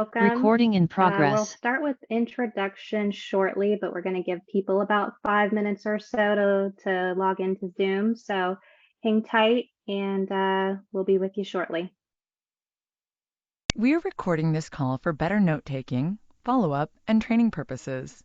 Welcome. Recording in We'll progress. start with introduction shortly, but we're going to give people about 5 minutes or so to log into Zoom. So hang tight and we'll be with you shortly. We are recording this call for better note-taking, follow-up, and training purposes.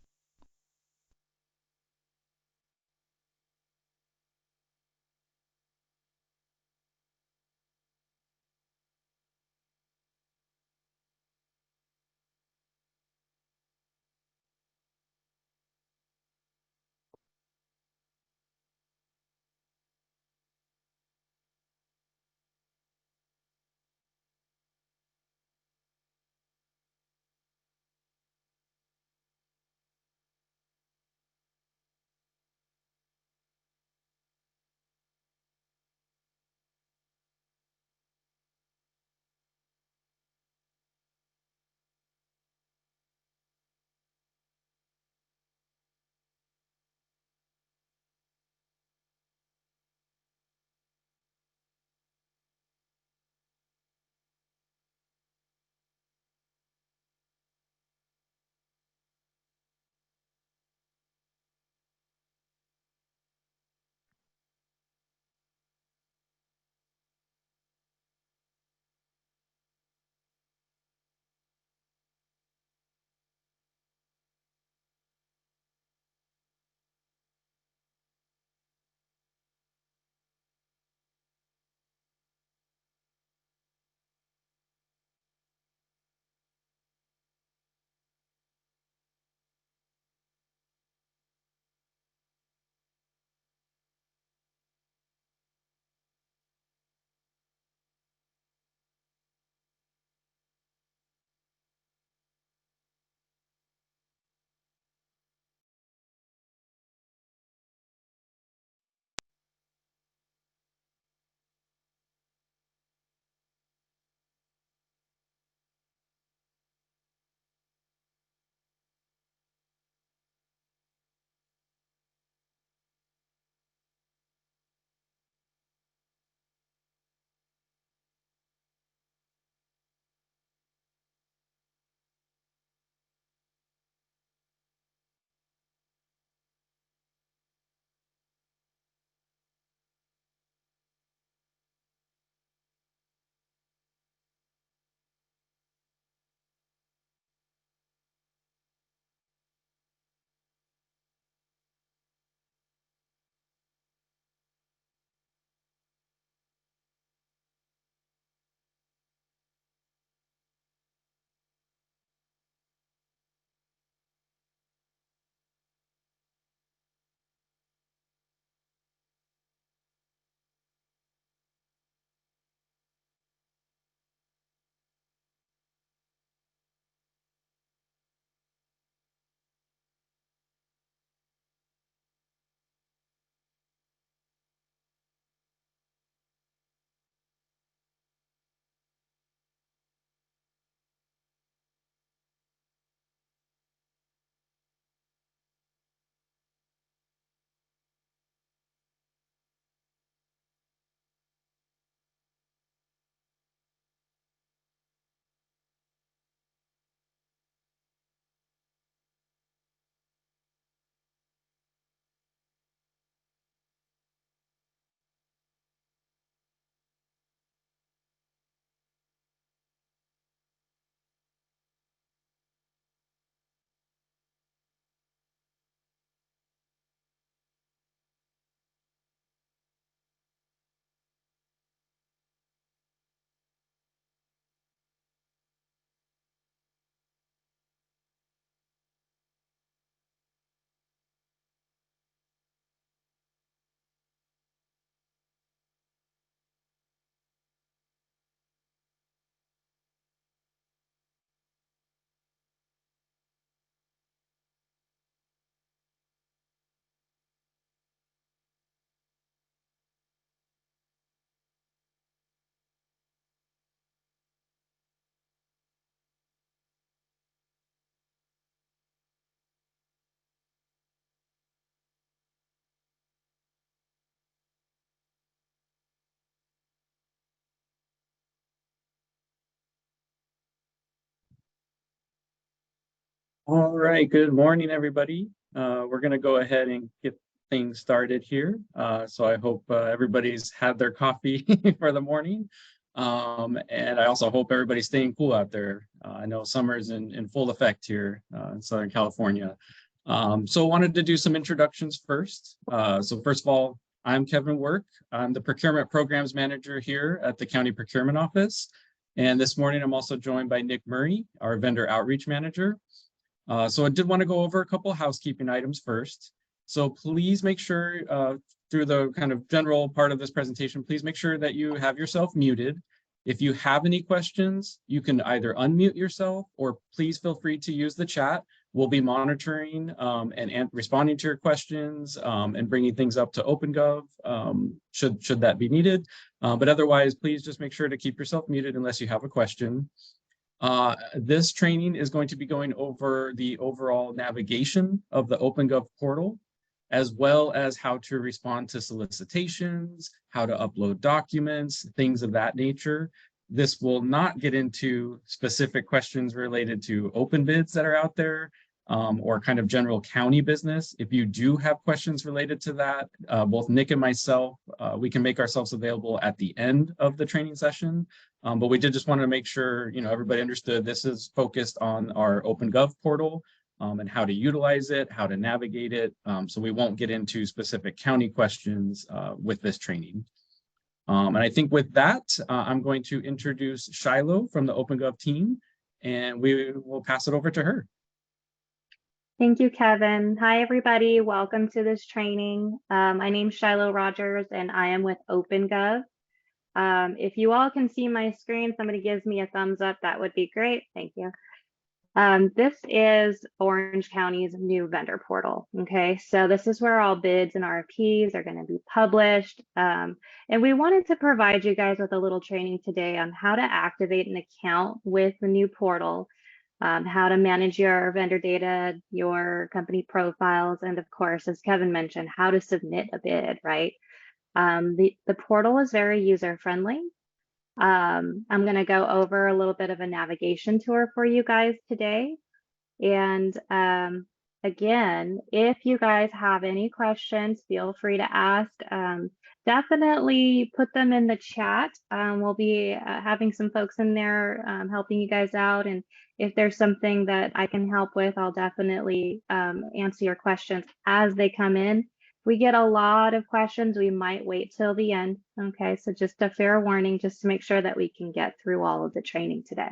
All right, good morning, everybody. We're going to go ahead and get things started here. So I hope everybody's had their coffee for the morning. And I also hope everybody's staying cool out there. I know summer's in full effect here in Southern California. So I wanted to do some introductions first. So first of all, I'm Kevin Work. I'm the Procurement Programs Manager here at the County Procurement Office. And this morning, I'm also joined by Nick Murray, our Vendor Outreach Manager. So I did want to go over a couple of housekeeping items first. So please make sure through the kind of general part of this presentation, please make sure that you have yourself muted. If you have any questions, you can either unmute yourself or please feel free to use the chat. We'll be monitoring and responding to your questions and bringing things up to OpenGov should that be needed. But otherwise, please just make sure to keep yourself muted unless you have a question. This training is going to be going over the overall navigation of the OpenGov portal, as well as how to respond to solicitations, how to upload documents, things of that nature. This will not get into specific questions related to open bids that are out there or kind of general county business. If you do have questions related to that, both Nick and myself, we can make ourselves available at the end of the training session. But we did just want to make sure, everybody understood this is focused on our OpenGov portal and how to utilize it, how to navigate it. So we won't get into specific county questions with this training. And I think with that, I'm going to introduce Shiloh from the OpenGov team, and we will pass it over to her. Thank you, Kevin. Hi, everybody. Welcome to this training. My name's Shiloh Rogers, and I am with OpenGov. If you all can see my screen, somebody gives me a thumbs up, that would be great. Thank you. This is Orange County's new vendor portal. Okay, so this is where all bids and RFPs are going to be published. And we wanted to provide you guys with a little training today on how to activate an account with the new portal, how to manage your vendor data, your company profiles, and of course, as Kevin mentioned, how to submit a bid, right? The portal is very user-friendly. I'm going to go over a little bit of a navigation tour for you guys today. And again, if you guys have any questions, feel free to ask. Definitely put them in the chat. We'll be having some folks in there helping you guys out. And if there's something that I can help with, I'll definitely answer your questions as they come in. If we get a lot of questions, we might wait till the end. Okay, so just a fair warning, just to make sure that we can get through all of the training today.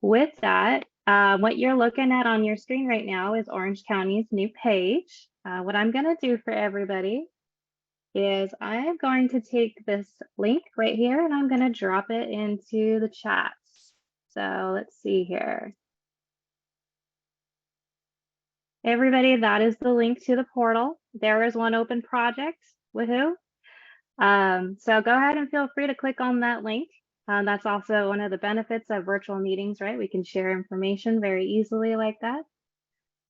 With that, what you're looking at on your screen right now is Orange County's new page. What I'm going to do for everybody is I'm going to take this link right here and I'm going to drop it into the chats. So let's see here. Everybody, that is the link to the portal. There is one open project. Woohoo. So go ahead and feel free to click on that link. That's also one of the benefits of virtual meetings, right? We can share information very easily like that.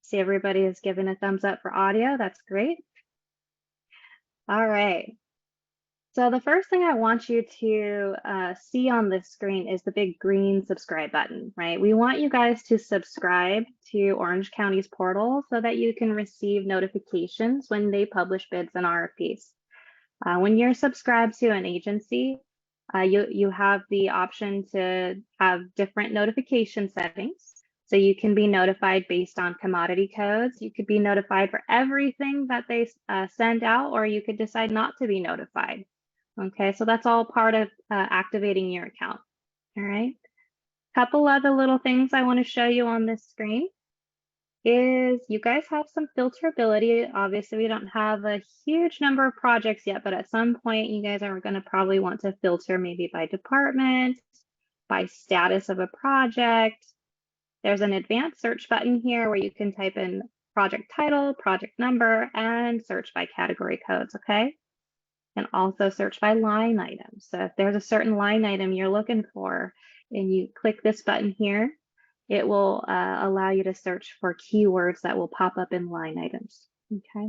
See, everybody is giving a thumbs up for audio. That's great. All right. So the first thing I want you to see on this screen is the big green subscribe button, right? We want you guys to subscribe to Orange County's portal so that you can receive notifications when they publish bids and RFPs. When you're subscribed to an agency, you have the option to have different notification settings. So you can be notified based on commodity codes. You could be notified for everything that they send out, or you could decide not to be notified. Okay, so that's all part of activating your account. All right. Couple other little things I want to show you on this screen is you guys have some filterability. Obviously, we don't have a huge number of projects yet, but at some point you guys are going to probably want to filter maybe by department, by status of a project. There's an advanced search button here where you can type in project title, project number, and search by category codes, okay? And also search by line items. So if there's a certain line item you're looking for and you click this button here, it will allow you to search for keywords that will pop up in line items, okay?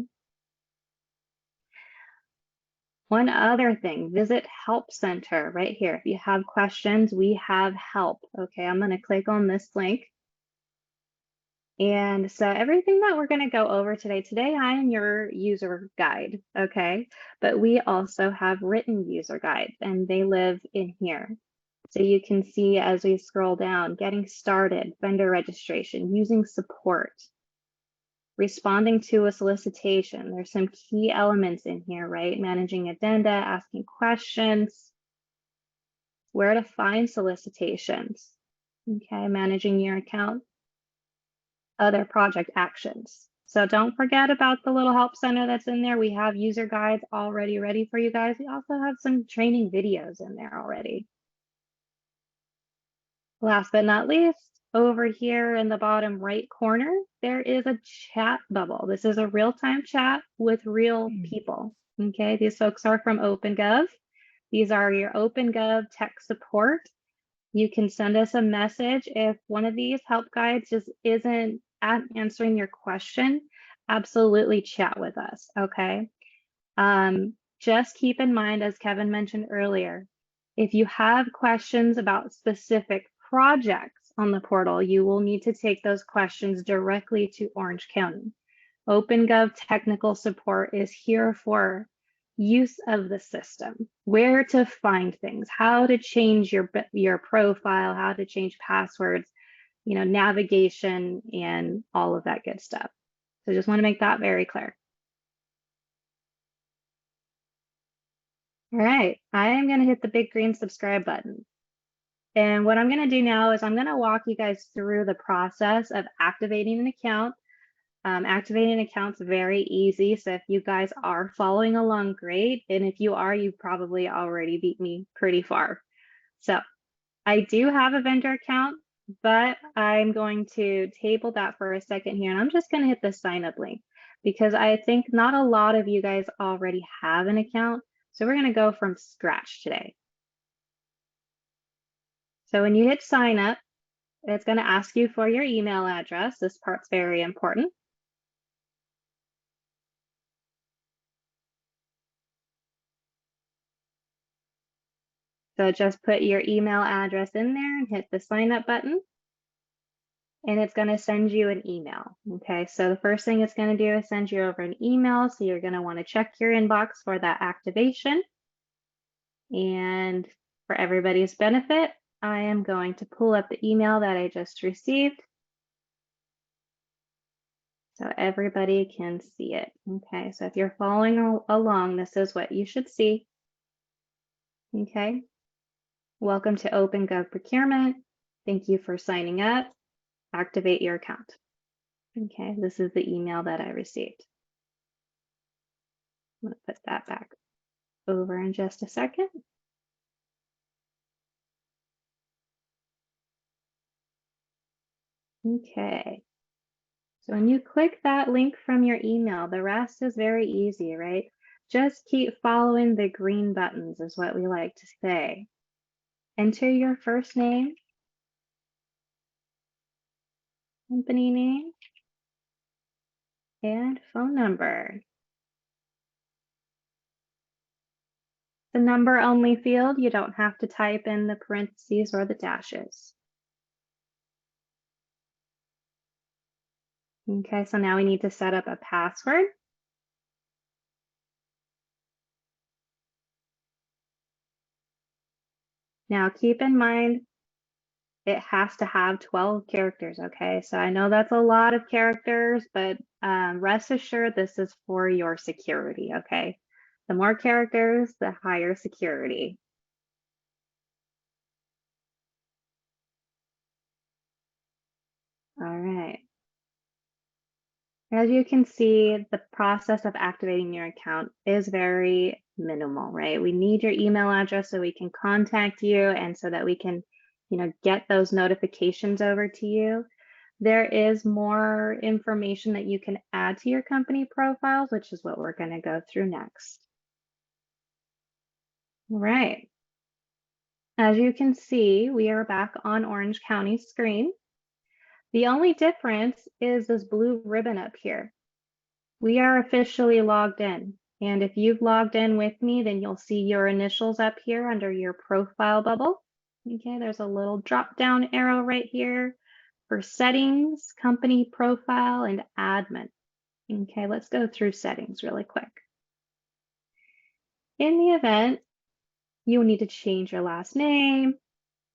One other thing, visit Help Center right here. If you have questions, we have help, okay? I'm gonna click on this link. And so everything that we're going to go over today, I am your user guide, okay? But we also have written user guides, and they live in here. So you can see as we scroll down, getting started, vendor registration, using support, responding to a solicitation. There's some key elements in here, right? Managing addenda, asking questions, where to find solicitations, okay? Managing your account, other project actions. So don't forget about the little help center that's in there. We have user guides already ready for you guys. We also have some training videos in there already. Last but not least, over here in the bottom right corner, there is a chat bubble. This is a real-time chat with real people. Okay, these folks are from OpenGov. These are your OpenGov tech support. You can send us a message if one of these help guides just isn't answering your question. Absolutely chat with us, okay? Just keep in mind, as Kevin mentioned earlier, if you have questions about specific projects on the portal, you will need to take those questions directly to Orange County. OpenGov technical support is here for use of the system, where to find things, how to change your profile, how to change passwords, you know, navigation and all of that good stuff. So just want to make that very clear. All right, I am going to hit the big green subscribe button. And what I'm going to do now is I'm going to walk you guys through the process of activating an account. Activating an account's very easy. So if you guys are following along, great. And if you are, you probably already beat me pretty far. So I do have a vendor account, but I'm going to table that for a second here. And I'm just going to hit the sign up link because I think not a lot of you guys already have an account. So we're going to go from scratch today. So when you hit sign up, it's going to ask you for your email address. This part's very important. So just put your email address in there and hit the sign up button. And it's going to send you an email. Okay, so the first thing it's going to do is send you over an email. So you're going to want to check your inbox for that activation. And for everybody's benefit, I am going to pull up the email that I just received so everybody can see it. Okay, so if you're following along, this is what you should see. Okay, welcome to OpenGov Procurement. Thank you for signing up. Activate your account. Okay, this is the email that I received. I'm going to put that back over in just a second. Okay, so when you click that link from your email, the rest is very easy, right? Just keep following the green buttons is what we like to say. Enter your first name, company name, and phone number. The number only field, you don't have to type in the parentheses or the dashes. Okay, so now we need to set up a password. Now keep in mind, it has to have 12 characters, okay? So I know that's a lot of characters, but rest assured this is for your security, okay? The more characters, the higher security. All right. As you can see, the process of activating your account is very minimal, right? We need your email address so we can contact you and so that we can, you know, get those notifications over to you. There is more information that you can add to your company profiles, which is what we're going to go through next. All right. As you can see, we are back on Orange County's screen. The only difference is this blue ribbon up here. We are officially logged in. And if you've logged in with me, then you'll see your initials up here under your profile bubble. Okay, there's a little drop down arrow right here. for settings, company profile, and admin. Okay, let's go through settings really quick. In the event you need to change your last name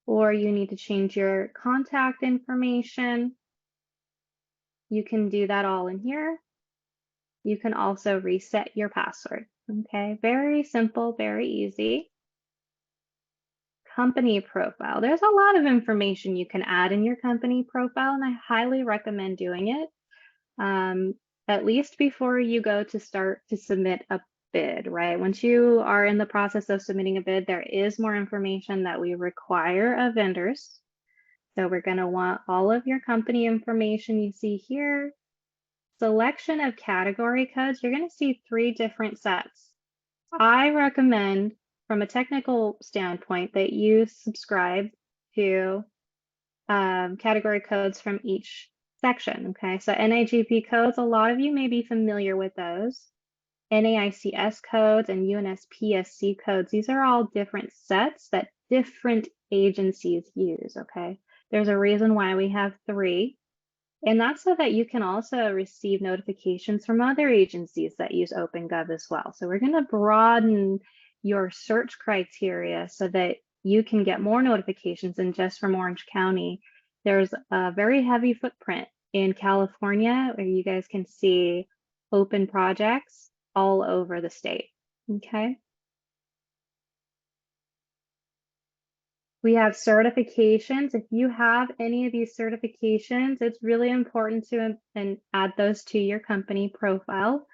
or you need to change your contact information, you can do that all in here. You can also reset your password. Okay, very simple, very easy. Company profile. There's a lot of information you can add in your company profile, and I highly recommend doing it. At least before you go to start to submit a bid, right? Once you are in the process of submitting a bid, there is more information that we require of vendors. So we're going to want all of your company information you see here. Selection of category codes, you're going to see 3 different sets. I recommend, from a technical standpoint, that you subscribe to category codes from each section. Okay, so NAGP codes, a lot of you may be familiar with those. NAICS codes and UNSPSC codes, these are all different sets that different agencies use. Okay, there's a reason why we have 3. And that's so that you can also receive notifications from other agencies that use OpenGov as well. So we're going to broaden your search criteria so that you can get more notifications than just from Orange County. There's a very heavy footprint in California where you guys can see open projects all over the state. Okay. We have certifications. If you have any of these certifications, it's really important to add those to your company profile.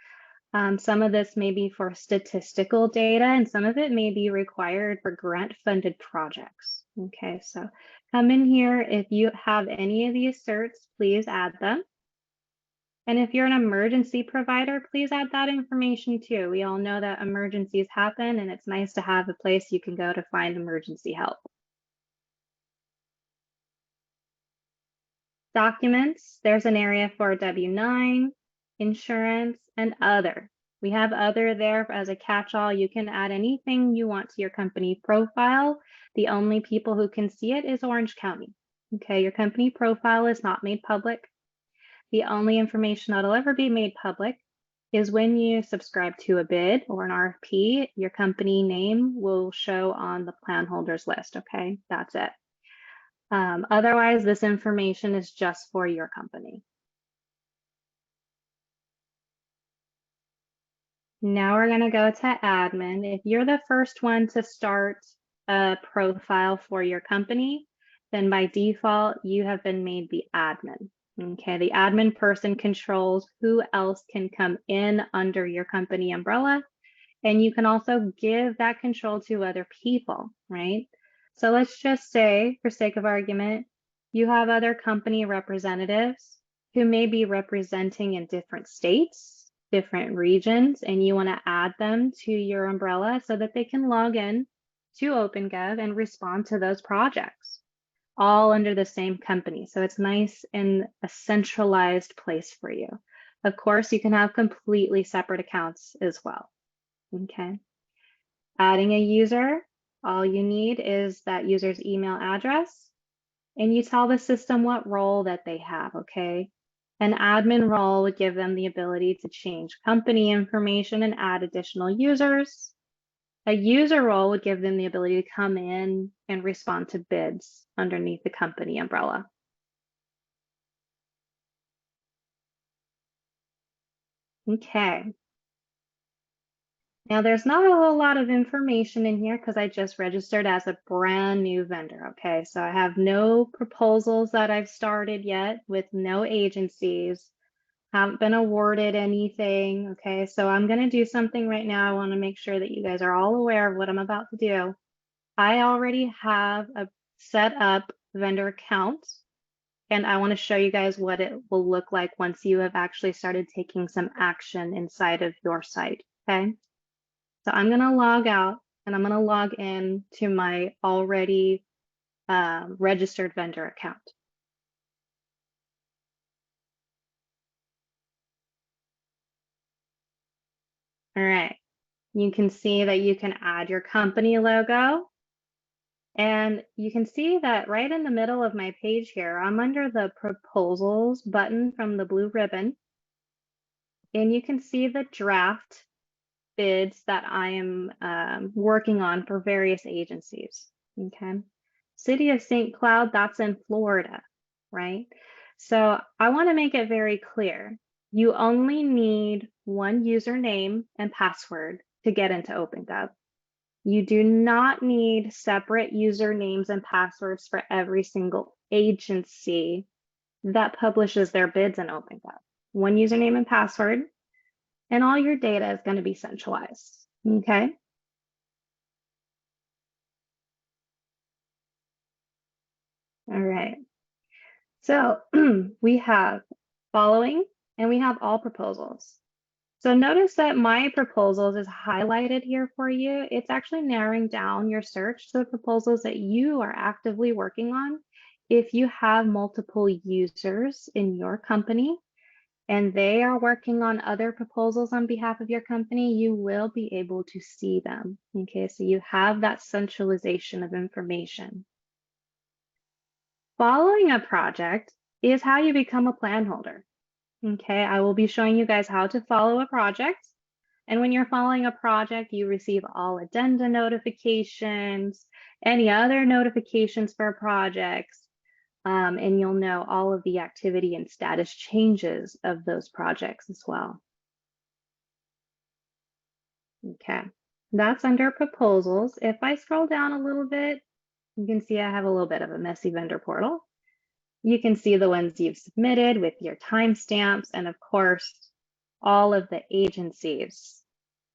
Some of this may be for statistical data, and some of it may be required for grant-funded projects. Okay, so come in here. If you have any of these certs, please add them. And if you're an emergency provider, please add that information too. We all know that emergencies happen, and it's nice to have a place you can go to find emergency help. Documents, there's an area for W-9, insurance, and other. We have other there as a catch-all. You can add anything you want to your company profile. The only people who can see it is Orange County. Okay, your company profile is not made public. The only information that'll ever be made public is when you subscribe to a bid or an RFP, your company name will show on the plan holders list. Okay, that's it. Otherwise, this information is just for your company. Now we're going to go to admin. If you're the first one to start a profile for your company, then by default, you have been made the admin. Okay, the admin person controls who else can come in under your company umbrella. And you can also give that control to other people, right? So let's just say, for sake of argument, you have other company representatives who may be representing in different states, different regions, and you want to add them to your umbrella so that they can log in to OpenGov and respond to those projects, all under the same company. So it's nice in a centralized place for you. Of course, you can have completely separate accounts as well. Okay. Adding a user, all you need is that user's email address, and you tell the system what role that they have, okay? An admin role would give them the ability to change company information and add additional users. A user role would give them the ability to come in and respond to bids underneath the company umbrella. Okay. Now there's not a whole lot of information in here because I just registered as a brand new vendor, okay? So I have no proposals that I've started yet with no agencies, haven't been awarded anything, okay? So I'm gonna do something right now. I wanna make sure that you guys are all aware of what I'm about to do. I already have a set up vendor account, and I wanna show you guys what it will look like once you have actually started taking some action inside of your site, okay? So I'm going to log out and I'm going to log in to my already registered vendor account. All right. You can see that you can add your company logo. And you can see that right in the middle of my page here, I'm under the proposals button from the blue ribbon. And you can see the draft bids that I am working on for various agencies. Okay. City of St. Cloud, that's in Florida, right? So I want to make it very clear. You only need one username and password to get into OpenGov. You do not need separate usernames and passwords for every single agency that publishes their bids in OpenGov. One username and password, and all your data is going to be centralized. Okay. All right. So we have following and we have all proposals. So notice that my proposals is highlighted here for you. It's actually narrowing down your search to the proposals that you are actively working on. If you have multiple users in your company and they are working on other proposals on behalf of your company, you will be able to see them. Okay, so you have that centralization of information. Following a project is how you become a plan holder. Okay, I will be showing you guys how to follow a project. And when you're following a project, you receive all addenda notifications, any other notifications for projects, and you'll know all of the activity and status changes of those projects as well. Okay, that's under proposals. If I scroll down a little bit, you can see I have a little bit of a messy vendor portal. You can see the ones you've submitted with your timestamps, and of course, all of the agencies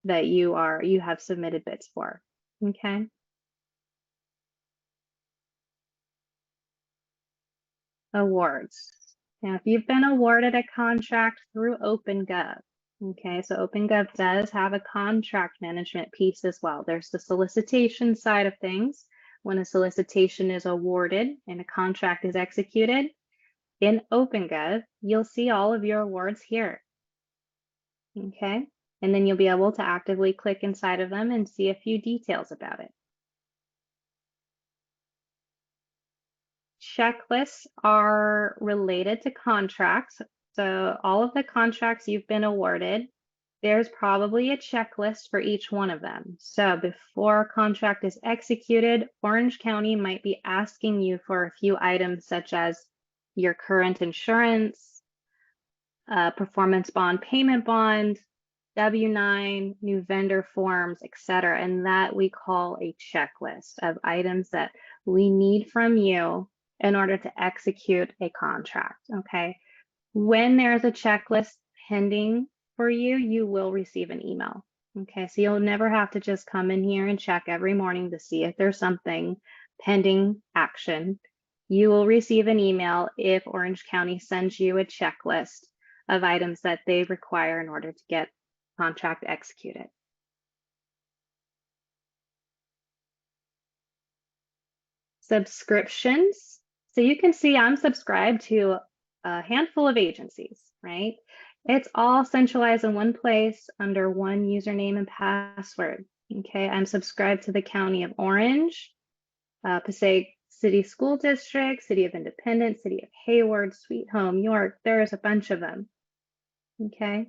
that you have submitted bids for. Okay. Awards. Now, if you've been awarded a contract through OpenGov, okay, so OpenGov does have a contract management piece as well. There's the solicitation side of things. When a solicitation is awarded and a contract is executed, in OpenGov, you'll see all of your awards here. Okay, and then you'll be able to actively click inside of them and see a few details about it. Checklists are related to contracts. So all of the contracts you've been awarded, there's probably a checklist for each one of them. So before a contract is executed, Orange County might be asking you for a few items such as your current insurance, performance bond, payment bond, W-9, new vendor forms, etc. And that we call a checklist of items that we need from you in order to execute a contract, okay? When there's a checklist pending for you, you will receive an email, okay? So you'll never have to just come in here and check every morning to see if there's something pending action. You will receive an email if Orange County sends you a checklist of items that they require in order to get contract executed. Subscriptions. So you can see I'm subscribed to a handful of agencies, right? It's all centralized in one place under one username and password. Okay, I'm subscribed to the County of Orange, Passaic City School District, City of Independence, City of Hayward, Sweet Home, York. There's a bunch of them. Okay,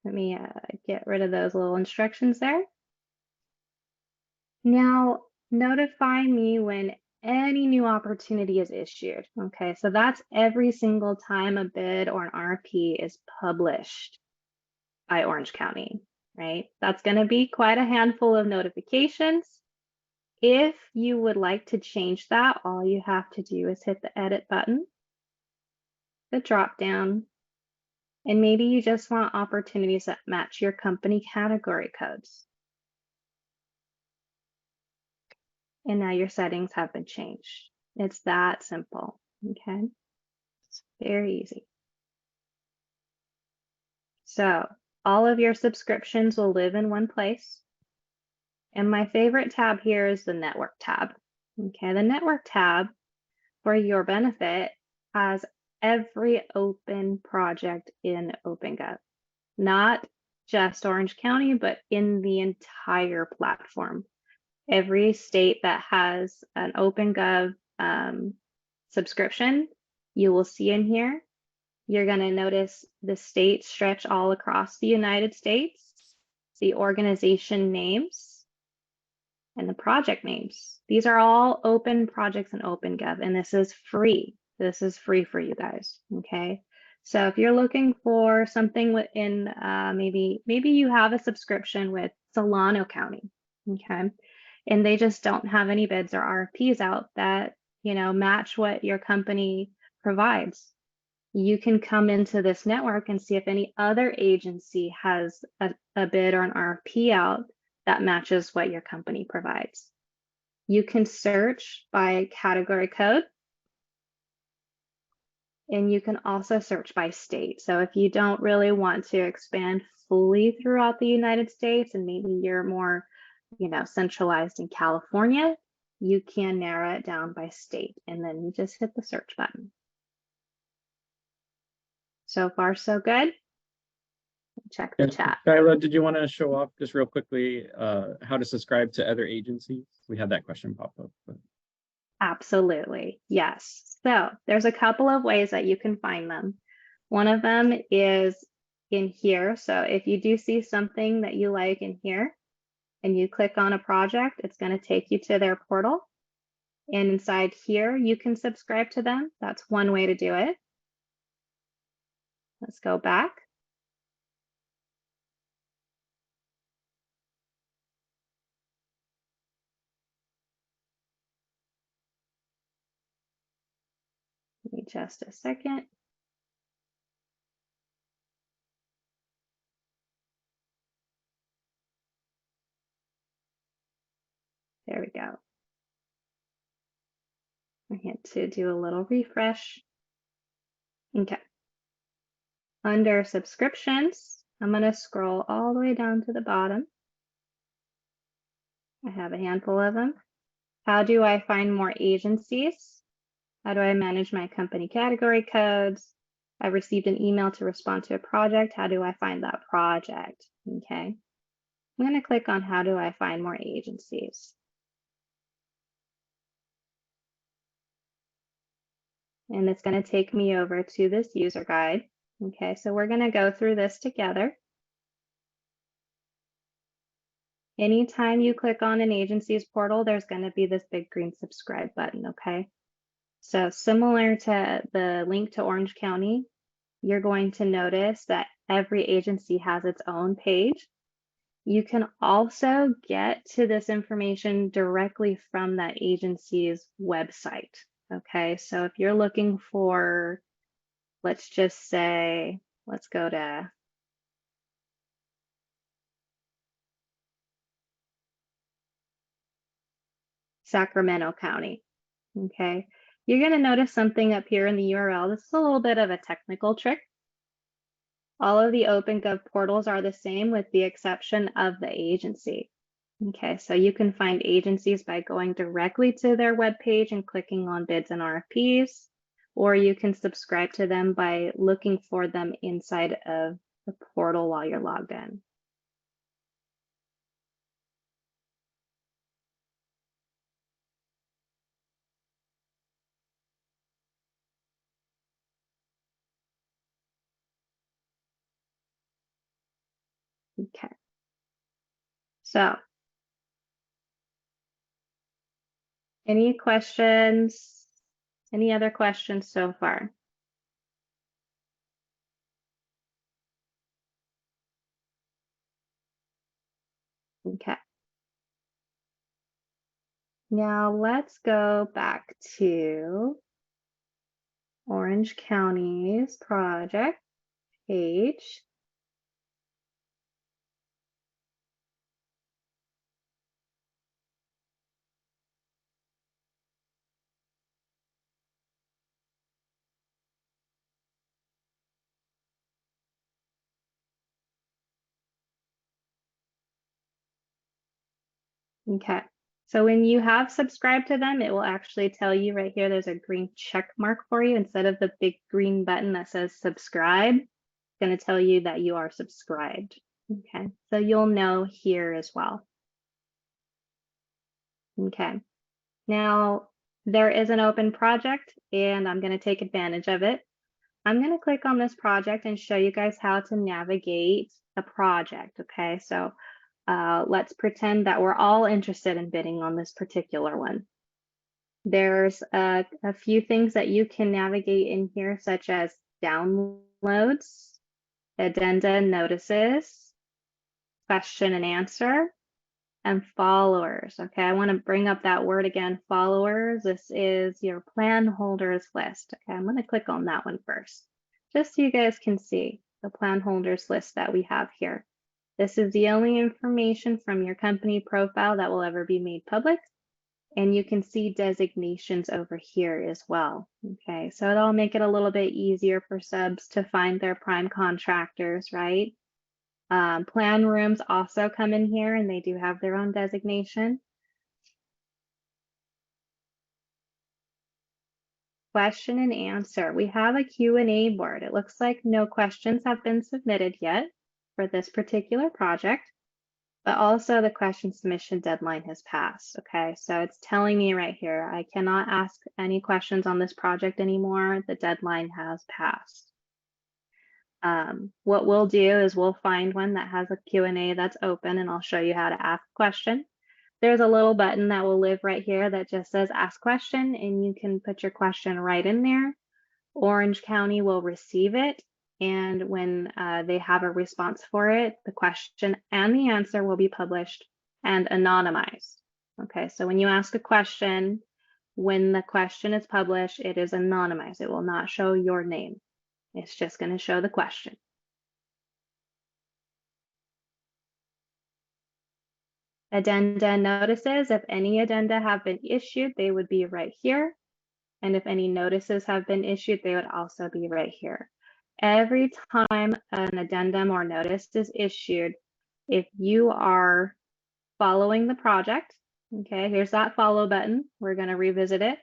let me get rid of those little instructions there. Now, notify me when any new opportunity is issued. Okay, so that's every single time a bid or an RFP is published by Orange County, right? That's going to be quite a handful of notifications. If you would like to change that, all you have to do is hit the edit button, the drop down, and maybe you just want opportunities that match your company category codes. And now your settings have been changed. It's that simple, okay? It's very easy. So all of your subscriptions will live in one place. And my favorite tab here is the network tab. Okay, the network tab, for your benefit, has every open project in OpenGov. Not just Orange County, but in the entire platform. every state that has an OpenGov subscription, you will see in here. You're going to notice the states stretch all across the United States, the organization names, and the project names. These are all open projects in OpenGov, and this is free. This is free for you guys, okay? So if you're looking for something within, maybe you have a subscription with Solano County, okay? And they just don't have any bids or RFPs out that, match what your company provides. You can come into this network and see if any other agency has a bid or an RFP out that matches what your company provides. You can search by category code, and you can also search by state. So if you don't really want to expand fully throughout the United States, and maybe you're more, centralized in California, you can narrow it down by state, and then you just hit the search button. So far, so good. Check the chat. Skyla, did you want to show off just real quickly how to subscribe to other agencies? We had that question pop up. But... Absolutely, yes. So there's a couple of ways that you can find them. One of them is in here. So if you do see something that you like in here and you click on a project, it's going to take you to their portal. And inside here, you can subscribe to them. That's one way to do it. Let's go back. Give me just a second. There we go. I had to do a little refresh. Okay. Under subscriptions, I'm going to scroll all the way down to the bottom. I have a handful of them. How do I find more agencies? How do I manage my company category codes? I received an email to respond to a project. How do I find that project? Okay. I'm going to click on how do I find more agencies. And it's going to take me over to this user guide. Okay, so we're going to go through this together. Anytime you click on an agency's portal, there's going to be this big green subscribe button, okay? So similar to the link to Orange County, you're going to notice that every agency has its own page. You can also get to this information directly from that agency's website, okay? So if you're looking for, let's just say, let's go to Sacramento County, okay? You're going to notice something up here in the URL. This is a little bit of a technical trick. All of the OpenGov portals are the same with the exception of the agency. Okay, so you can find agencies by going directly to their webpage and clicking on bids and RFPs, or you can subscribe to them by looking for them inside of the portal while you're logged in. Okay. So, any questions? Any other questions so far? Okay. Now let's go back to Orange County's project page. Okay, so when you have subscribed to them, it will actually tell you right here, there's a green check mark for you instead of the big green button that says subscribe. It's going to tell you that you are subscribed. Okay, so you'll know here as well. Okay. Now, there is an open project, and I'm going to take advantage of it. I'm going to click on this project and show you guys how to navigate a project. Okay, so let's pretend that we're all interested in bidding on this particular one. There's a few things that you can navigate in here, such as downloads, addenda notices, question and answer, and followers. Okay, I want to bring up that word again, followers. This is your plan holders list. Okay, I'm going to click on that one first, just so you guys can see the plan holders list that we have here. This is the only information from your company profile that will ever be made public. And you can see designations over here as well. Okay, so it'll make it a little bit easier for subs to find their prime contractors, right? Plan rooms also come in here and they do have their own designation. Question and answer. We have a Q&A board. It looks like no questions have been submitted yet for this particular project, but also the question submission deadline has passed. Okay, so it's telling me right here, I cannot ask any questions on this project anymore. The deadline has passed. What we'll do is we'll find one that has a Q&A that's open, and I'll show you how to ask a question. There's a little button that will live right here that just says ask question, and you can put your question right in there. Orange County will receive it, and when they have a response for it, the question and the answer will be published and anonymized. Okay, so when you ask a question, when the question is published, it is anonymized. It will not show your name. It's just going to show the question. Addenda notices, if any addenda have been issued, they would be right here. And if any notices have been issued, they would also be right here. Every time an addendum or notice is issued, if you are following the project, okay, here's that follow button. We're going to revisit it.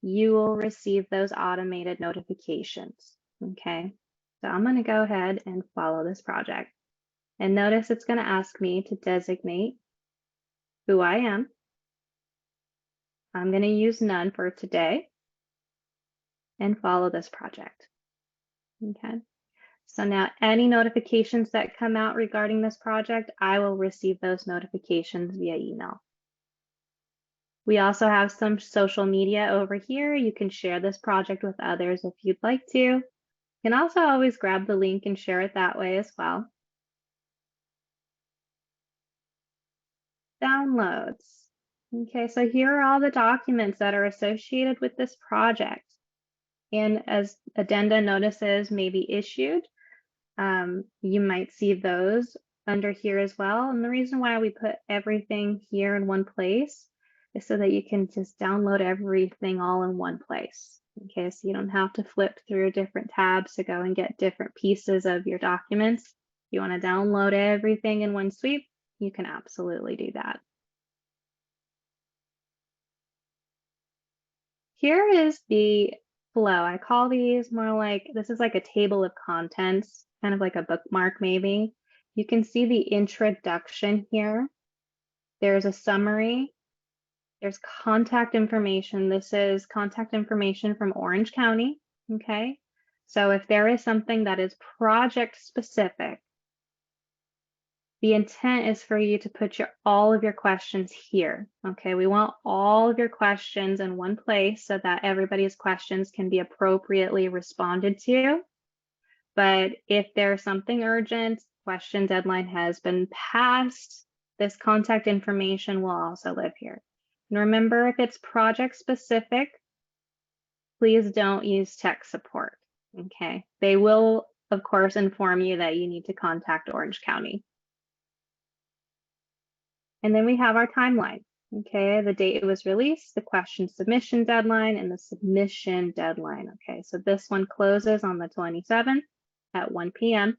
You will receive those automated notifications. Okay, so I'm going to go ahead and follow this project. And notice it's going to ask me to designate who I am. I'm going to use none for today and follow this project. Okay, so now any notifications that come out regarding this project, I will receive those notifications via email. We also have some social media over here. You can share this project with others if you'd like to. You can also always grab the link and share it that way as well. Downloads. Okay, so here are all the documents that are associated with this project. And as addenda notices may be issued, you might see those under here as well. And the reason why we put everything here in one place is so that you can just download everything all in one place. Okay, so you don't have to flip through different tabs to go and get different pieces of your documents. If you want to download everything in one sweep, you can absolutely do that. Here is the flow. I call these more like, this is like a table of contents, kind of like a bookmark maybe. You can see the introduction here. There's a summary. There's contact information. This is contact information from Orange County. Okay, so if there is something that is project specific, the intent is for you to put all of your questions here. Okay, we want all of your questions in one place so that everybody's questions can be appropriately responded to. But if there's something urgent, question deadline has been passed, this contact information will also live here. And remember, if it's project specific, please don't use tech support. Okay, they will, of course, inform you that you need to contact Orange County. And then we have our timeline. Okay, the date it was released, the question submission deadline, and the submission deadline. Okay, so this one closes on the 27th at 1 p.m.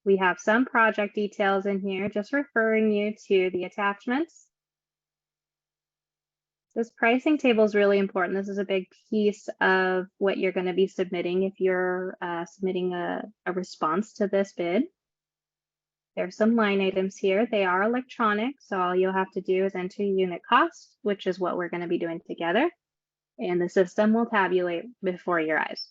We have some project details in here, just referring you to the attachments. This pricing table is really important. This is a big piece of what you're going to be submitting if you're submitting a response to this bid. There's some line items here. They are electronic, so all you'll have to do is enter unit cost, which is what we're going to be doing together, and the system will tabulate before your eyes.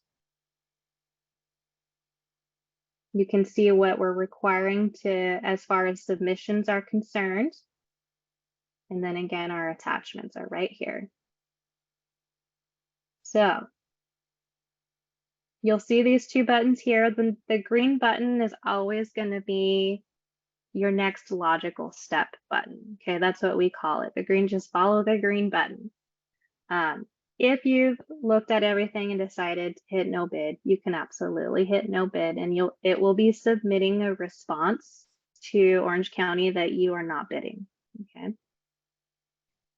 You can see what we're requiring to as far as submissions are concerned. And then again, our attachments are right here. So you'll see these two buttons here. The green button is always going to be your next logical step button. Okay, that's what we call it. The green, just follow the green button. If you've looked at everything and decided to hit no bid, you can absolutely hit no bid, and it will be submitting a response to Orange County that you are not bidding. Okay.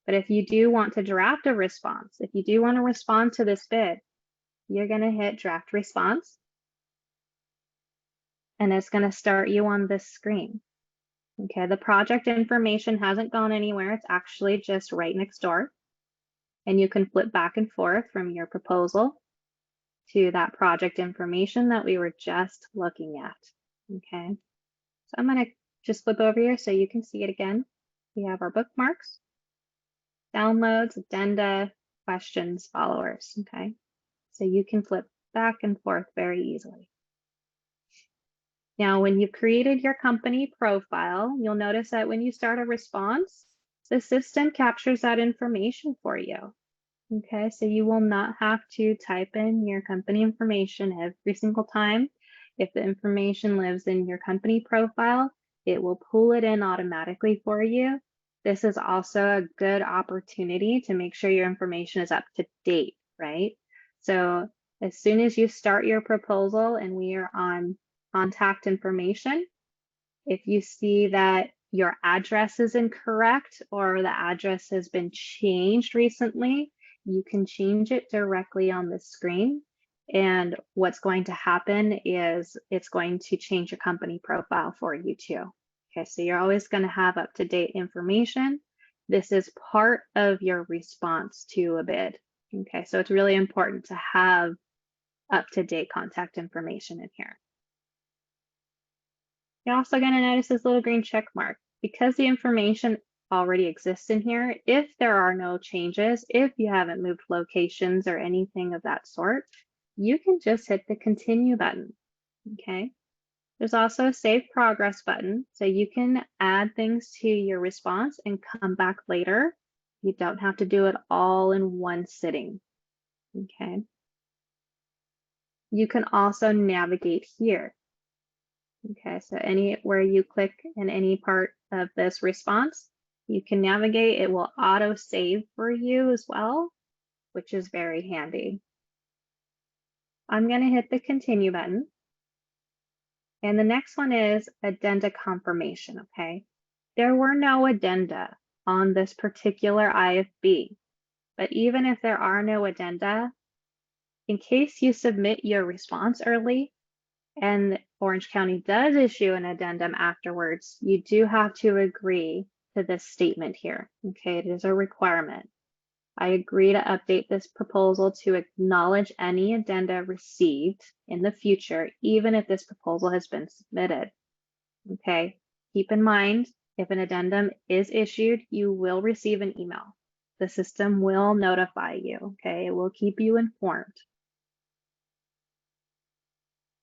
But if you do want to draft a response, if you do want to respond to this bid, you're going to hit draft response, and it's going to start you on this screen. Okay, the project information hasn't gone anywhere. It's actually just right next door. And you can flip back and forth from your proposal to that project information that we were just looking at. Okay, so I'm going to just flip over here so you can see it again. We have our bookmarks, downloads, addenda, questions, followers. Okay, so you can flip back and forth very easily. Now, when you've created your company profile, you'll notice that when you start a response, the system captures that information for you. Okay, so you will not have to type in your company information every single time. If the information lives in your company profile, it will pull it in automatically for you. This is also a good opportunity to make sure your information is up to date, right? So as soon as you start your proposal and we are on contact information, if you see that your address is incorrect or the address has been changed recently, you can change it directly on the screen. And what's going to happen is it's going to change your company profile for you too. Okay, so you're always going to have up-to-date information. This is part of your response to a bid. Okay, so it's really important to have up-to-date contact information in here. You're also going to notice this little green check mark. Because the information already exists in here, if there are no changes, if you haven't moved locations or anything of that sort, you can just hit the continue button. Okay. There's also a save progress button, so you can add things to your response and come back later. You don't have to do it all in one sitting. Okay. You can also navigate here. Okay, so anywhere you click in any part of this response, you can navigate. It will auto save for you as well, which is very handy. I'm going to hit the continue button. And the next one is addenda confirmation. Okay, there were no addenda on this particular IFB, but even if there are no addenda, in case you submit your response early, and Orange County does issue an addendum afterwards, you do have to agree to this statement here. Okay, it is a requirement. I agree to update this proposal to acknowledge any addenda received in the future, even if this proposal has been submitted. Okay, keep in mind, if an addendum is issued, you will receive an email. The system will notify you. Okay, it will keep you informed.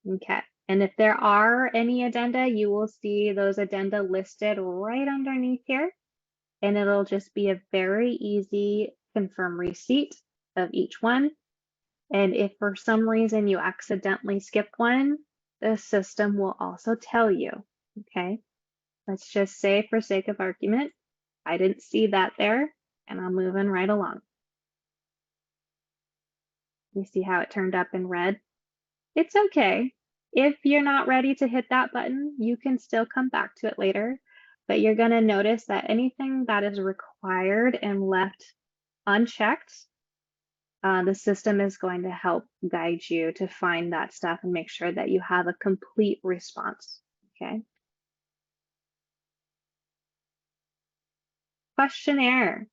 Okay, and if there are any addenda, you will see those addenda listed right underneath here, and it'll just be a very easy confirm receipt of each one. And if for some reason you accidentally skip one, the system will also tell you. Okay, let's just say for sake of argument, I didn't see that there, and I'm moving right along. You see how it turned up in red? It's okay. If you're not ready to hit that button, you can still come back to it later, but you're going to notice that anything that is required and left unchecked, the system is going to help guide you to find that stuff and make sure that you have a complete response. Okay. Questionnaire.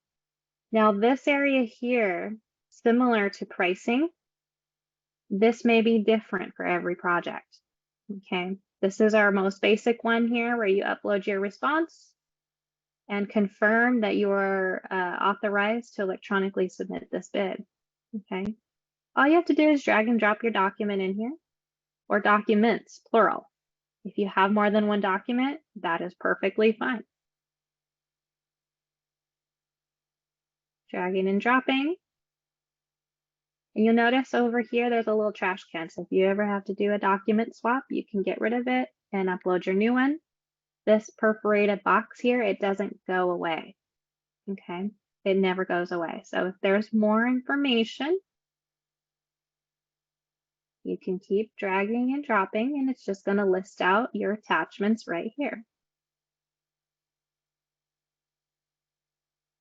Now this area here, similar to pricing, this may be different for every project. Okay. This is our most basic one here where you upload your response and confirm that you are authorized to electronically submit this bid. Okay. All you have to do is drag and drop your document in here, or documents, plural. If you have more than one document, that is perfectly fine. Dragging and dropping. And you'll notice over here, there's a little trash can. So if you ever have to do a document swap, you can get rid of it and upload your new one. This perforated box here, it doesn't go away. Okay, it never goes away. So if there's more information, you can keep dragging and dropping, and it's just going to list out your attachments right here.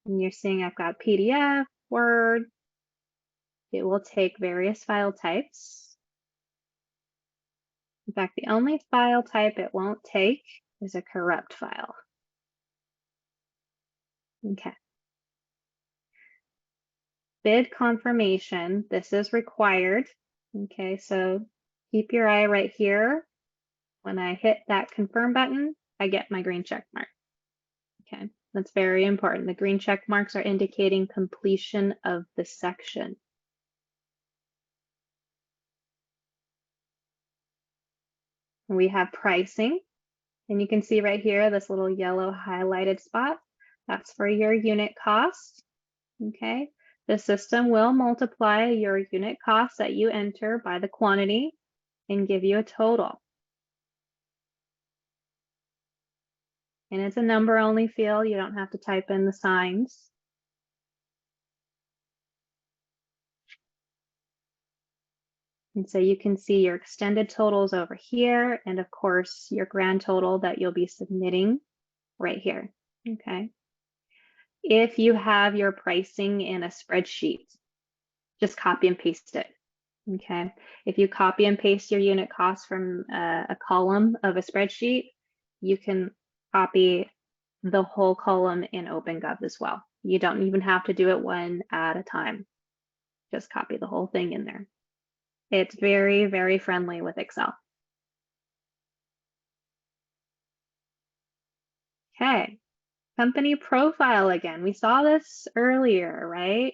And you're seeing I've got PDF, Word. It will take various file types. In fact, the only file type it won't take is a corrupt file. Okay. Bid confirmation, this is required. Okay, so keep your eye right here. When I hit that confirm button, I get my green check mark. Okay, that's very important. The green check marks are indicating completion of the section. We have pricing, and you can see right here, this little yellow highlighted spot, that's for your unit cost. Okay, the system will multiply your unit cost that you enter by the quantity and give you a total. And it's a number only field. You don't have to type in the signs. And so you can see your extended totals over here, and of course your grand total that you'll be submitting right here. Okay. If you have your pricing in a spreadsheet, just copy and paste it. Okay. If you copy and paste your unit cost from a column of a spreadsheet, you can copy the whole column in OpenGov as well. You don't even have to do it one at a time. Just copy the whole thing in there. It's very, very friendly with Excel. Okay, company profile again. We saw this earlier, right?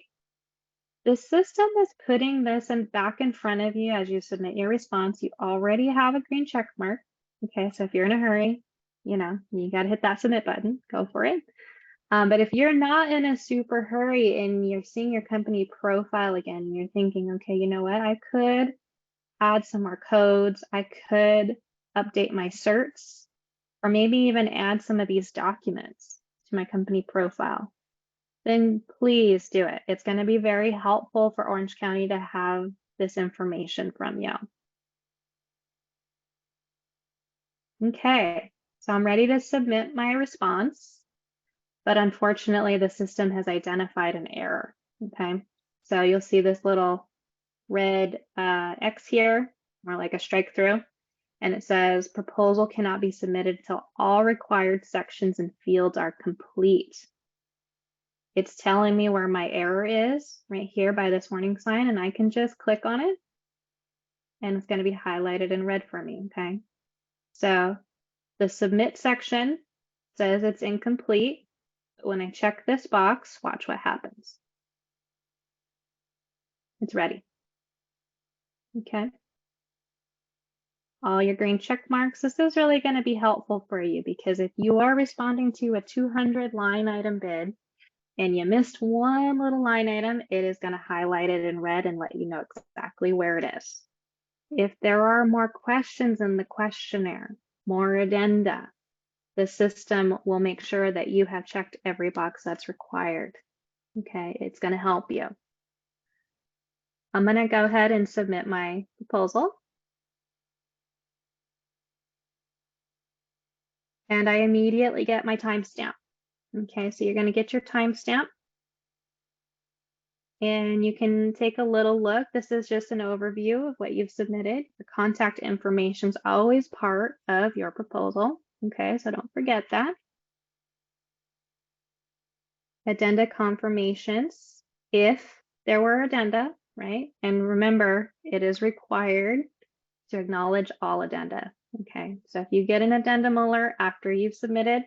The system is putting this back in front of you as you submit your response. You already have a green check mark. Okay, so if you're in a hurry, you got to hit that submit button. Go for it. But if you're not in a super hurry and you're seeing your company profile again, and you're thinking, okay, you know what? I could add some more codes. I could update my certs, or maybe even add some of these documents to my company profile. Then please do it. It's going to be very helpful for Orange County to have this information from you. Okay, so I'm ready to submit my response, but unfortunately the system has identified an error. Okay, so you'll see this little red X here, more like a strike through, and it says proposal cannot be submitted until all required sections and fields are complete. It's telling me where my error is right here by this warning sign, and I can just click on it and it's going to be highlighted in red for me. Okay, so the submit section says it's incomplete. When I check this box, watch what happens. It's ready. Okay, all your green check marks. This is really going to be helpful for you, because if you are responding to a 200 line item bid and you missed one little line item, it is going to highlight it in red and let you know exactly where it is. If there are more questions in the questionnaire, more addenda, the system will make sure that you have checked every box that's required. Okay, it's going to help you. I'm going to go ahead and submit my proposal. And I immediately get my timestamp. Okay, so you're going to get your timestamp. And you can take a little look. This is just an overview of what you've submitted. The contact information is always part of your proposal. Okay, so don't forget that. Addenda confirmations, if there were addenda, right? And remember, it is required to acknowledge all addenda. Okay, so if you get an addendum alert after you've submitted,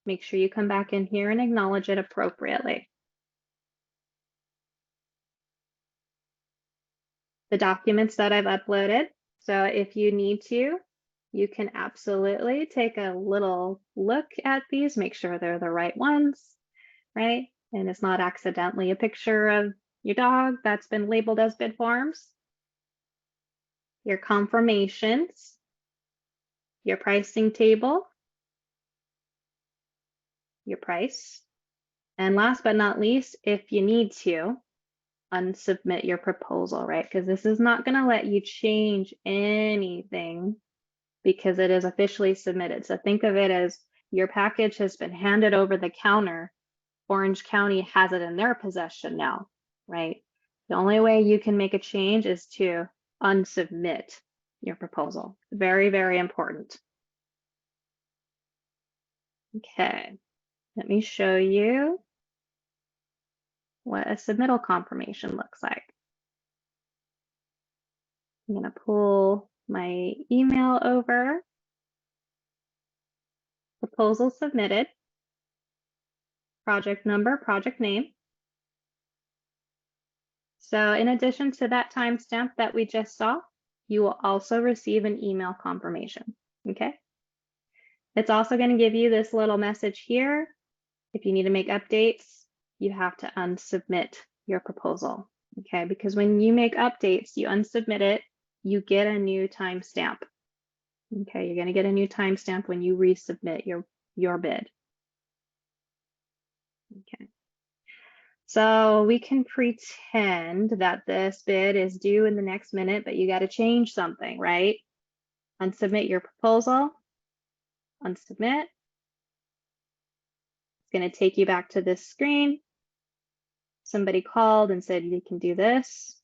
make sure you come back in here and acknowledge it appropriately. The documents that I've uploaded, so if you need to, you can absolutely take a little look at these, make sure they're the right ones, right? And it's not accidentally a picture of your dog that's been labeled as bid forms. Your confirmations, your pricing table, your price, and last but not least, if you need to, unsubmit your proposal, right? Because this is not going to let you change anything because it is officially submitted. So think of it as your package has been handed over the counter. Orange County has it in their possession now, right? The only way you can make a change is to unsubmit your proposal. Very, very important. Okay, let me show you what a submittal confirmation looks like. I'm going to pull my email over. Proposal submitted. Project number, project name. So in addition to that timestamp that we just saw, you will also receive an email confirmation. Okay. It's also going to give you this little message here. If you need to make updates, you have to unsubmit your proposal. Okay, because when you make updates, you unsubmit it, you get a new timestamp. Okay, you're going to get a new timestamp when you resubmit your bid. Okay. So we can pretend that this bid is due in the next minute, but you got to change something, right? Unsubmit your proposal, unsubmit. It's going to take you back to this screen. Somebody called and said you can do this.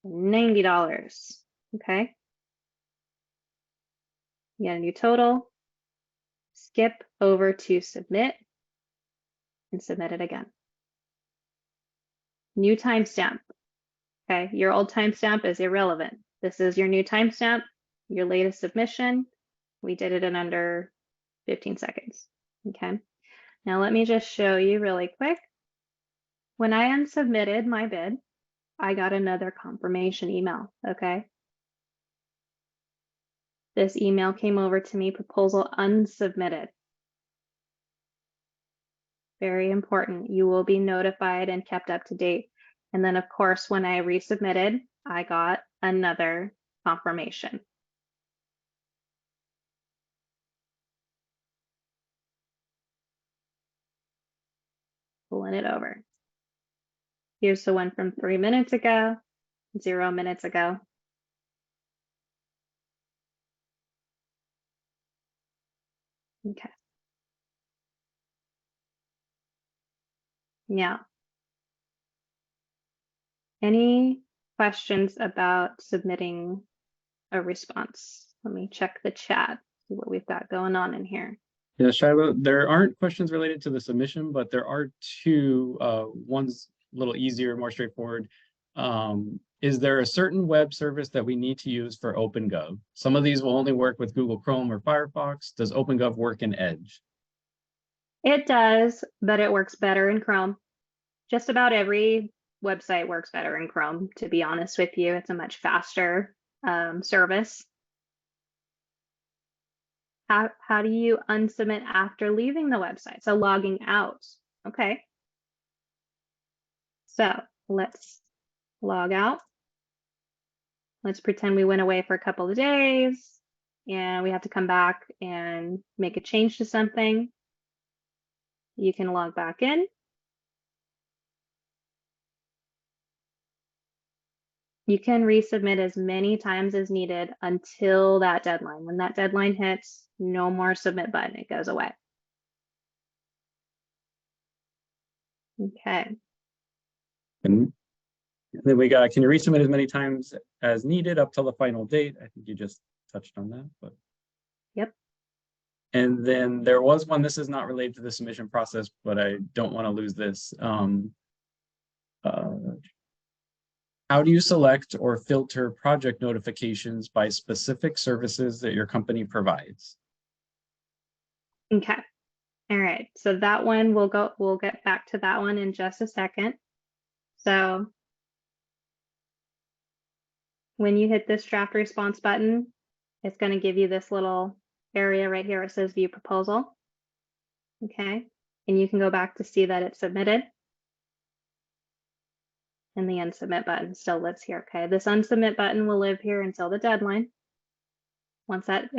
$90. Okay. You got a new total. Skip over to submit and submit it again. New timestamp. Okay, your old timestamp is irrelevant. This is your new timestamp, your latest submission. We did it in under 15 seconds. Okay, now let me just show you really quick. When I unsubmitted my bid, I got another confirmation email. Okay, this email came over to me, proposal unsubmitted. Very important. You will be notified and kept up to date. And then of course, when I resubmitted, I got another confirmation. Pulling it over. Here's the one from 3 minutes ago, 0 minutes ago. Okay. Now, any questions about submitting a response? Let me check the chat, see what we've got going on in here. Yeah, Shiloh, there aren't questions related to the submission, but there are two. One's a little easier, more straightforward. Is there a certain web service that we need to use for OpenGov? Some of these will only work with Google Chrome or Firefox. Does OpenGov work in Edge? It does, but it works better in Chrome. Just about every website works better in Chrome, to be honest with you. It's a much faster service. How do you unsubmit after leaving the website? So logging out. Okay. So let's log out. Let's pretend we went away for a couple of days and we have to come back and make a change to something. You can log back in. You can resubmit as many times as needed until that deadline. When that deadline hits, no more submit button, it goes away. Okay. And then we got, can you resubmit as many times as needed up till the final date? I think you just touched on that, but. Yep. And then there was one, this is not related to the submission process, but I don't want to lose this. How do you select or filter project notifications by specific services that your company provides? Okay. All right. So that one we'll get back to that one in just a second. So when you hit this draft response button, it's going to give you this little area right here. It says view proposal. Okay. And you can go back to see that it's submitted. And the unsubmit button still lives here. Okay. This unsubmit button will live here until the deadline. Once that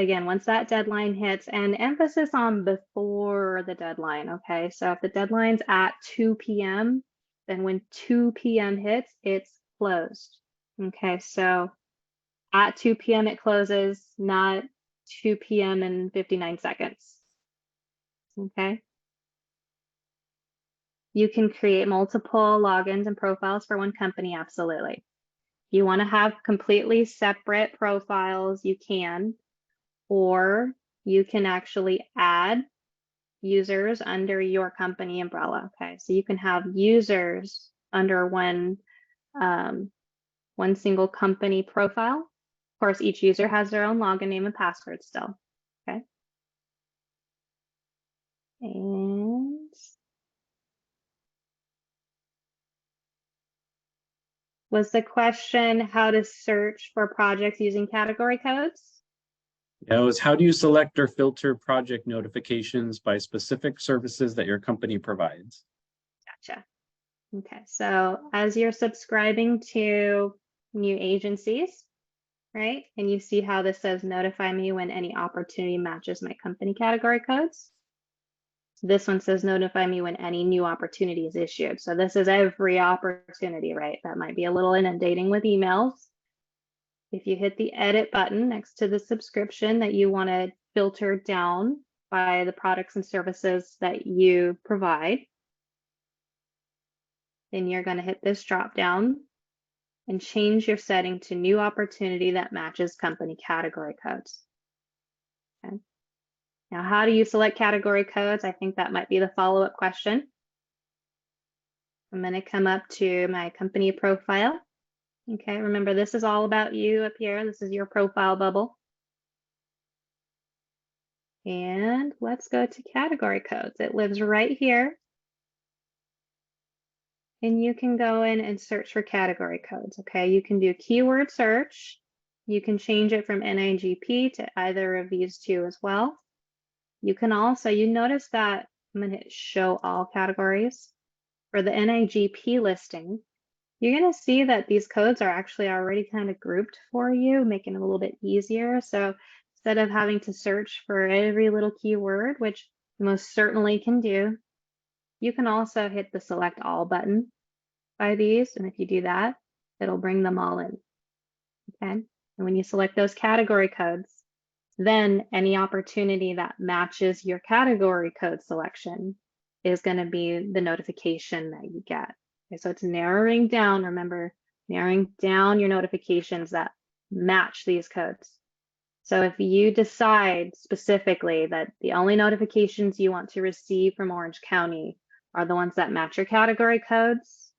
deadline hits, and emphasis on before the deadline. Okay. So if the deadline's at 2 p.m., then when 2 p.m. hits, it's closed. Okay. So at 2 p.m. it closes, not 2 p.m. and 59 seconds. Okay. You can create multiple logins and profiles for one company, absolutely. You want to have completely separate profiles, you can, or you can actually add users under your company umbrella. Okay, so you can have users under one single company profile. Of course, each user has their own login name and password still. Okay. And was the question how to search for projects using category codes? Yeah, it was how do you select or filter project notifications by specific services that your company provides? Gotcha. Okay, so as you're subscribing to new agencies, right? And you see how this says notify me when any opportunity matches my company category codes. This one says notify me when any new opportunity is issued. So this is every opportunity, right? That might be a little inundating with emails. If you hit the edit button next to the subscription that you want to filter down by the products and services that you provide, then you're going to hit this drop down and change your setting to new opportunity that matches company category codes. Okay. Now, how do you select category codes? I think that might be the follow-up question. I'm going to come up to my company profile. Okay, remember this is all about you up here. This is your profile bubble. And let's go to category codes. It lives right here. And you can go in and search for category codes. Okay, you can do keyword search. You can change it from NIGP to either of these two as well. You can also, you notice that I'm going to hit show all categories. For the NIGP listing, you're going to see that these codes are actually already kind of grouped for you, making it a little bit easier. So instead of having to search for every little keyword, which you most certainly can do, you can also hit the select all button by these. And if you do that, it'll bring them all in. Okay. And when you select those category codes, then any opportunity that matches your category code selection is going to be the notification that you get. Okay, so it's narrowing down, remember, narrowing down your notifications that match these codes. So if you decide specifically that the only notifications you want to receive from Orange County are the ones that match your category codes,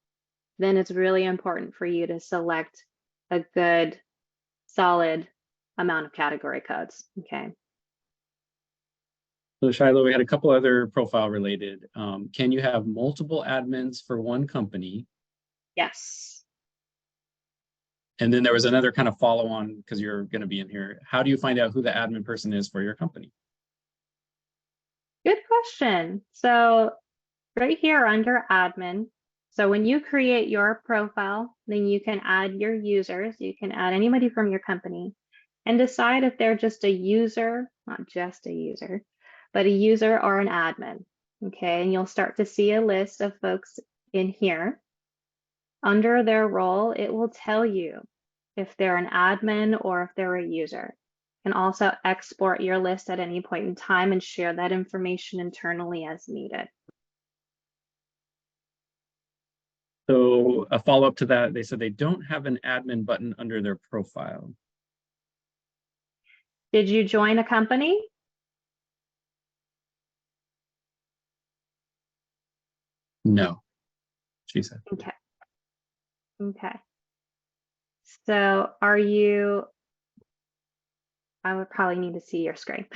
then it's really important for you to select a good, solid amount of category codes. Okay. So Shiloh, we had a couple other profile related. Can you have multiple admins for one company? Yes. And then there was another kind of follow on because you're going to be in here. How do you find out who the admin person is for your company? Good question. So right here under admin, so when you create your profile, then you can add your users. You can add anybody from your company and decide if they're just a user, not just a user, but a user or an admin. Okay, and you'll start to see a list of folks in here. Under their role, it will tell you if they're an admin or if they're a user. You can also export your list at any point in time and share that information internally as needed. So a follow up to that, they said they don't have an admin button under their profile. Did you join a company? No, she said. Okay. Okay. So are you, I would probably need to see your screen.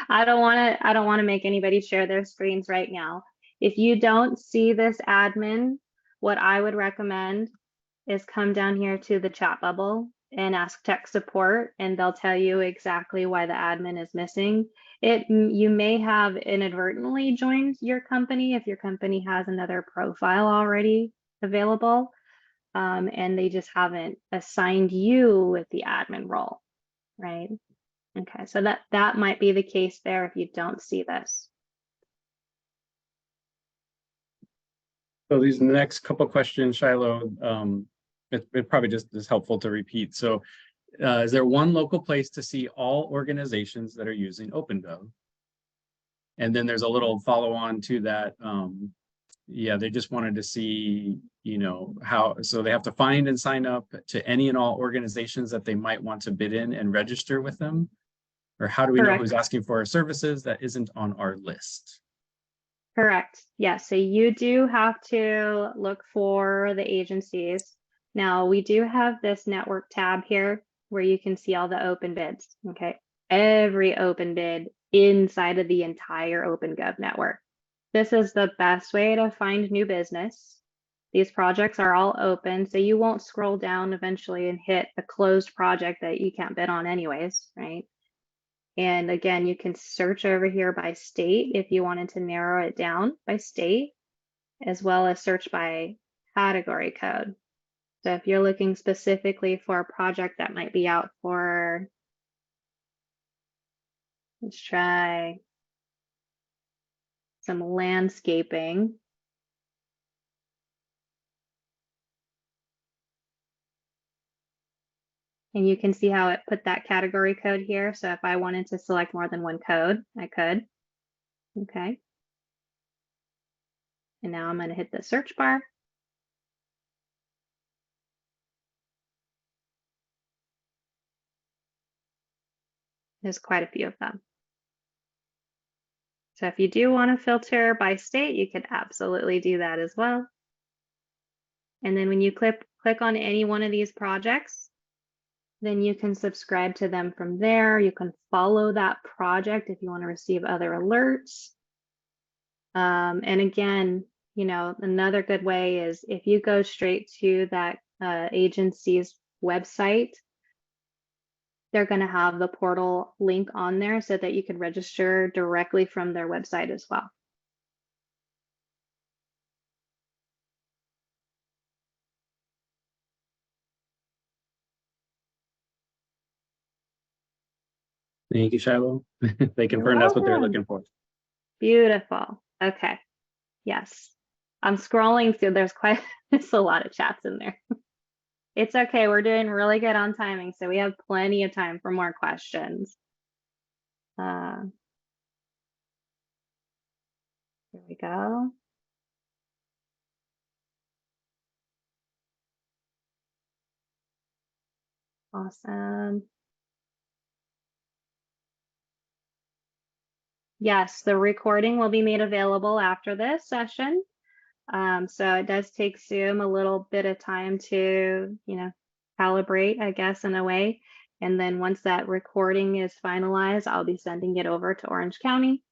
I don't want to make anybody share their screens right now. If you don't see this admin, what I would recommend is come down here to the chat bubble and ask tech support, and they'll tell you exactly why the admin is missing. You may have inadvertently joined your company if your company has another profile already available, and they just haven't assigned you with the admin role, right? Okay, so that might be the case there if you don't see this. So these next couple questions, Shiloh, it probably just is helpful to repeat. So is there one local place to see all organizations that are using OpenGov? And then there's a little follow on to that. Yeah, they just wanted to see, you know, how, so they have to find and sign up to any and all organizations that they might want to bid in and register with them. Or how do we know Correct. who's asking for our services that isn't on our list? Correct. Yes. So you do have to look for the agencies. Now we do have this network tab here where you can see all the open bids. Okay. Every open bid inside of the entire OpenGov network. This is the best way to find new business. These projects are all open, so you won't scroll down eventually and hit a closed project that you can't bid on anyways, right? And again, you can search over here by state if you wanted to narrow it down by state, as well as search by category code. So if you're looking specifically for a project that might be out for, let's try some landscaping. And you can see how it put that category code here. So if I wanted to select more than one code, I could. Okay. And now I'm going to hit the search bar. There's quite a few of them. So if you do want to filter by state, you could absolutely do that as well. And then when you click on any one of these projects, then you can subscribe to them from there. You can follow that project if you want to receive other alerts. And again, you know, another good way is if you go straight to that agency's website, they're going to have the portal link on there so that you can register directly from their website as well. Thank you, Shiloh. They confirmed that's what they're looking for. Beautiful. Okay. Yes. I'm scrolling through. There's a lot of chats in there. It's okay. We're doing really good on timing, so we have plenty of time for more questions. Here we go. Awesome. Yes, the recording will be made available after this session. So it does take Zoom a little bit of time to, you know, calibrate, I guess, in a way. And then once that recording is finalized, I'll be sending it over to Orange County.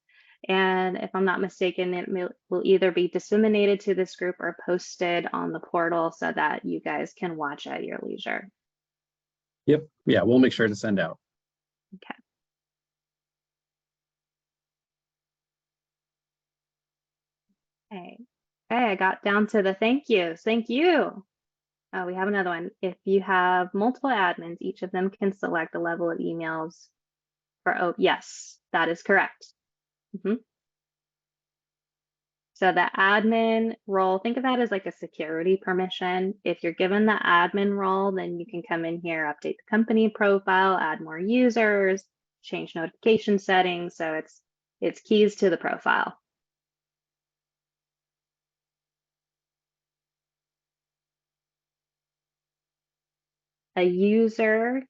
And if I'm not mistaken, it will either be disseminated to this group or posted on the portal so that you guys can watch at your leisure. Yep. Yeah, we'll make sure to send out. Okay. Okay. Okay, I got down to the thank yous. Thank you. Oh, we have another one. If you have multiple admins, each of them can select a level of emails for, oh, yes, that is correct. So the admin role, think of that as like a security permission. If you're given the admin role, then you can come in here, update the company profile, add more users, change notification settings. So it's keys to the profile. A user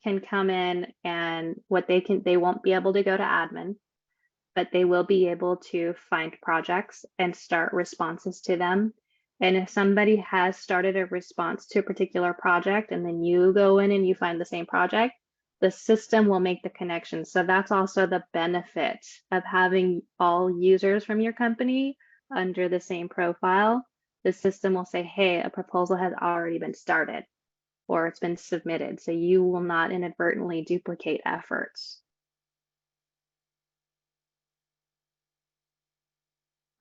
can come in and they won't be able to go to admin, but they will be able to find projects and start responses to them. And if somebody has started a response to a particular project and then you go in and you find the same project, the system will make the connection. So that's also the benefit of having all users from your company under the same profile. The system will say, hey, a proposal has already been started or it's been submitted. So you will not inadvertently duplicate efforts.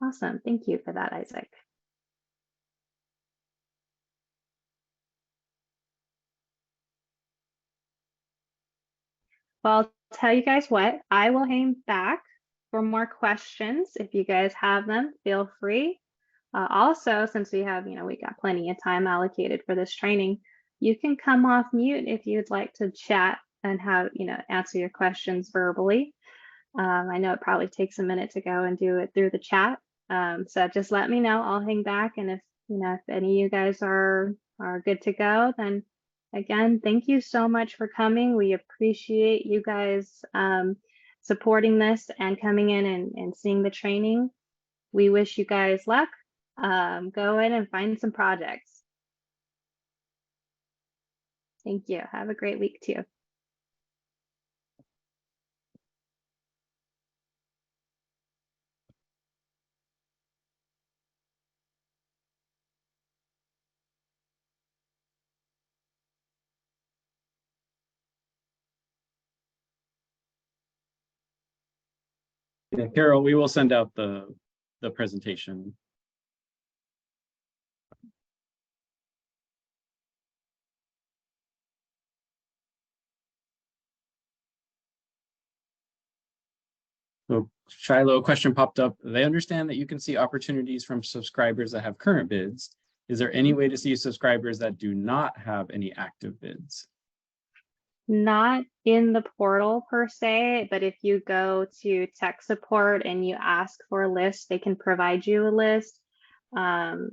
Awesome. Thank you for that, Isaac. Well, I'll tell you guys what, I will hang back for more questions. If you guys have them, feel free. Also, since we have, we got plenty of time allocated for this training, you can come off mute if you'd like to chat and have, answer your questions verbally. I know it probably takes a minute to go and do it through the chat. So just let me know. I'll hang back. And if, if any of you guys are good to go, then again, thank you so much for coming. We appreciate you guys supporting this and coming in and seeing the training. We wish you guys luck. Go in and find some projects. Thank you. Have a great week too. Yeah, Carol, we will send out the presentation. So Shiloh, a question popped up. They understand that you can see opportunities from subscribers that have current bids. Is there any way to see subscribers that do not have any active bids? Not in the portal per se, but if you go to tech support and you ask for a list, they can provide you a list. The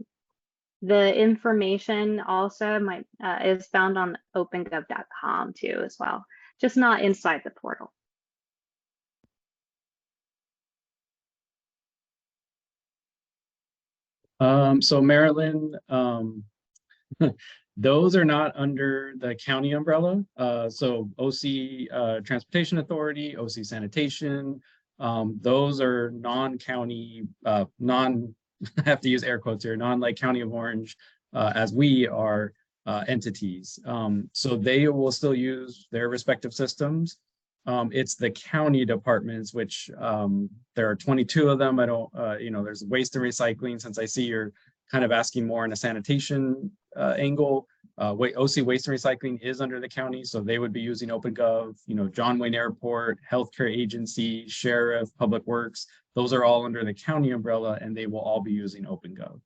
information also is found on OpenGov.com too as well, just not inside the portal. So Maryland, those are not under the county umbrella. So OC Transportation Authority, OC Sanitation, those are non-county, I have to use air quotes here, non-like County of Orange, as we are entities. So they will still use their respective systems. It's the county departments, which there are 22 of them. I don't, there's waste and recycling, since I see you're kind of asking more on a sanitation angle. OC Waste and Recycling is under the county, so they would be using OpenGov. John Wayne Airport, Healthcare Agency, Sheriff, Public Works, those are all under the county umbrella, and they will all be using OpenGov.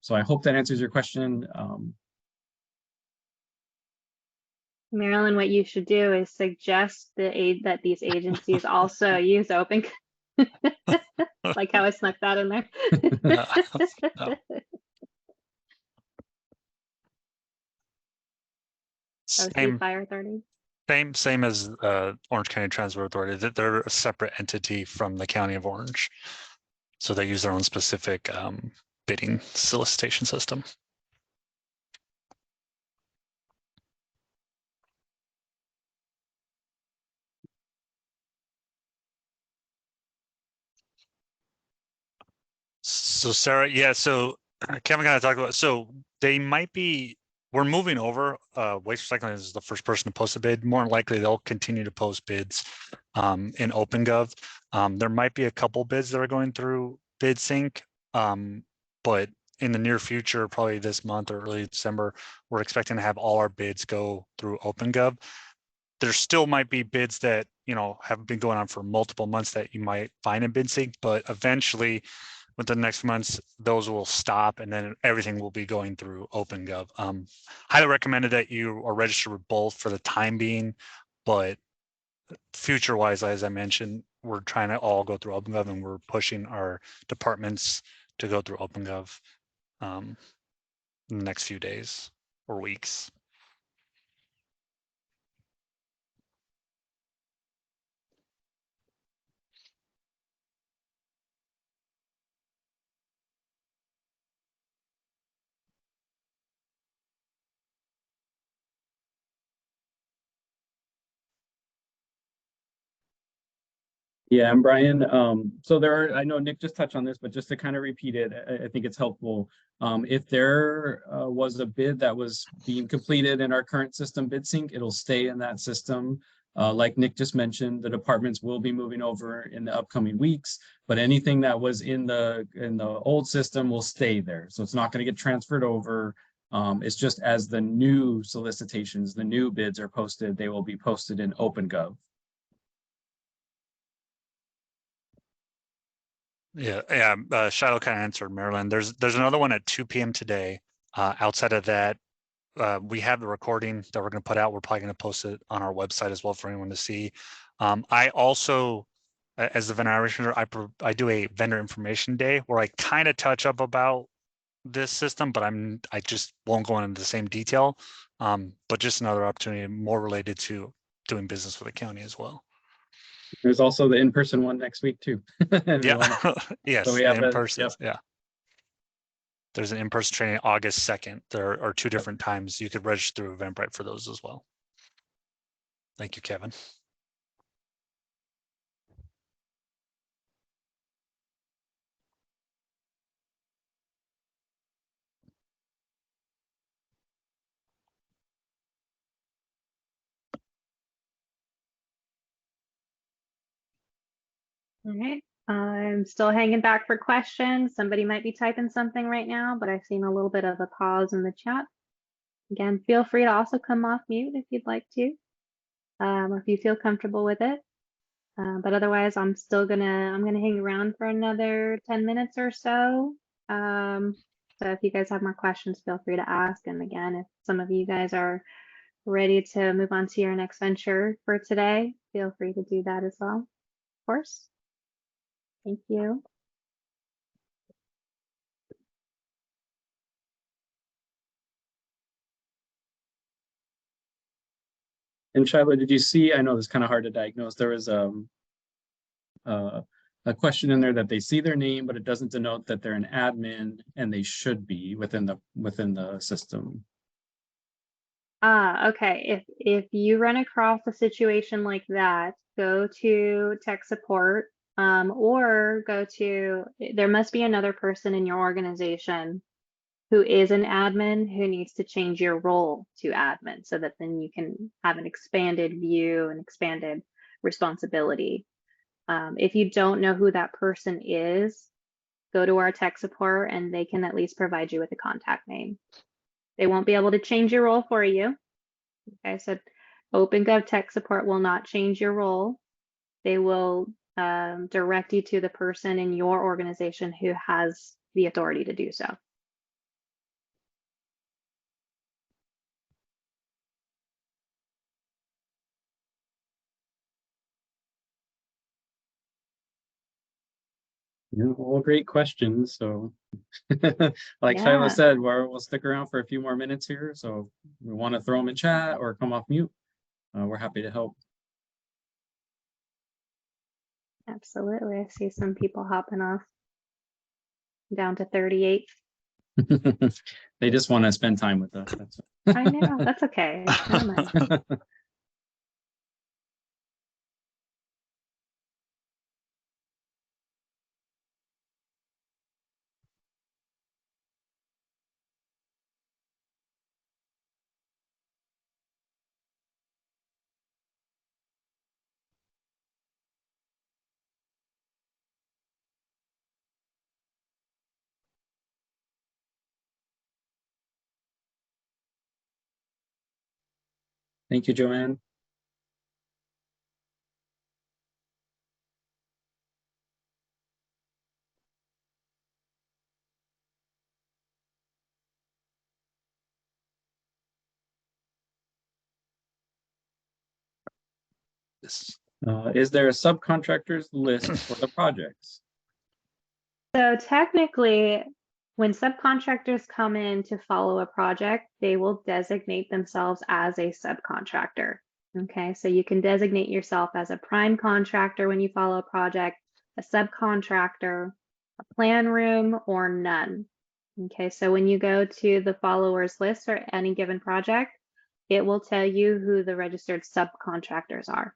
So I hope that answers your question. Marilyn, what you should do is suggest that these agencies also use Open. Like how I snuck that in there. No. OC Fire Authority. Same as Orange County Transport Authority. That they're a separate entity from the County of Orange, so they use their own specific bidding solicitation system. So Sarah, yeah, so Kevin kind of talked about, so they might be, we're moving over, Waste Recycling is the first person to post a bid. More than likely, they'll continue to post bids in OpenGov. There might be a couple bids that are going through BidSync, but in the near future, probably this month or early December, we're expecting to have all our bids go through OpenGov. There still might be bids that, have been going on for multiple months that you might find in BidSync, but eventually, within the next months, those will stop, and then everything will be going through OpenGov. Highly recommended that you are registered with both for the time being, but future-wise, as I mentioned, we're trying to all go through OpenGov, and we're pushing our departments to go through OpenGov in the next few days or weeks. Yeah, and Brian, so there are, I know Nick just touched on this, but just to kind of repeat it, I think it's helpful. If there was a bid that was being completed in our current system bid sync, it'll stay in that system. Like Nick just mentioned, the departments will be moving over in the upcoming weeks, but anything that was in the old system will stay there. So it's not going to get transferred over. It's just as the new solicitations, the new bids are posted, they will be posted in OpenGov. Yeah. Shiloh kind of answered Maryland. There's another one at 2 p.m. today. Outside of that, we have the recording that we're going to put out. We're probably going to post it on our website as well for anyone to see. I also, as the vendor outreach manager, I do a vendor information day where I kind of touch up about this system, but I just won't go into the same detail. But just another opportunity more related to doing business with the county as well. There's also the in-person one next week too. Yeah. Yes. So we have in person. yep. Yeah. There's an in-person training August 2nd. There are 2 different times you could register through Eventbrite for those as well. Thank you, Kevin. All right. I'm still hanging back for questions. Somebody might be typing something right now, but I've seen a little bit of a pause in the chat. Again, feel free to also come off mute if you'd like to, or if you feel comfortable with it. But otherwise, I'm gonna hang around for another 10 minutes or so. So if you guys have more questions, feel free to ask. And again, if some of you guys are ready to move on to your next venture for today, feel free to do that as well, of course. Thank you. And Shiloh, did you see, I know it's kind of hard to diagnose, there was a question in there that they see their name, but it doesn't denote that they're an admin and they should be within the system. Okay. If you run across a situation like that, go to tech support, or there must be another person in your organization who is an admin who needs to change your role to admin so that then you can have an expanded view and expanded responsibility. If you don't know who that person is, go to our tech support and they can at least provide you with a contact name. They won't be able to change your role for you. Okay, so OpenGov tech support will not change your role. They will direct you to the person in your organization who has the authority to do so. Yeah, all great questions. So like Shiloh said, we'll stick around for a few more minutes here. So if we want to throw them in chat or come off mute, we're happy to help. Absolutely. I see some people hopping off down to 38. They just want to spend time with us. I know, that's okay. I don't mind. Thank you, Joanne. Is there a subcontractors list for the projects? So technically, when subcontractors come in to follow a project, they will designate themselves as a subcontractor. Okay, so you can designate yourself as a prime contractor when you follow a project, a subcontractor, a plan room, or none. Okay, so when you go to the followers list for any given project, it will tell you who the registered subcontractors are.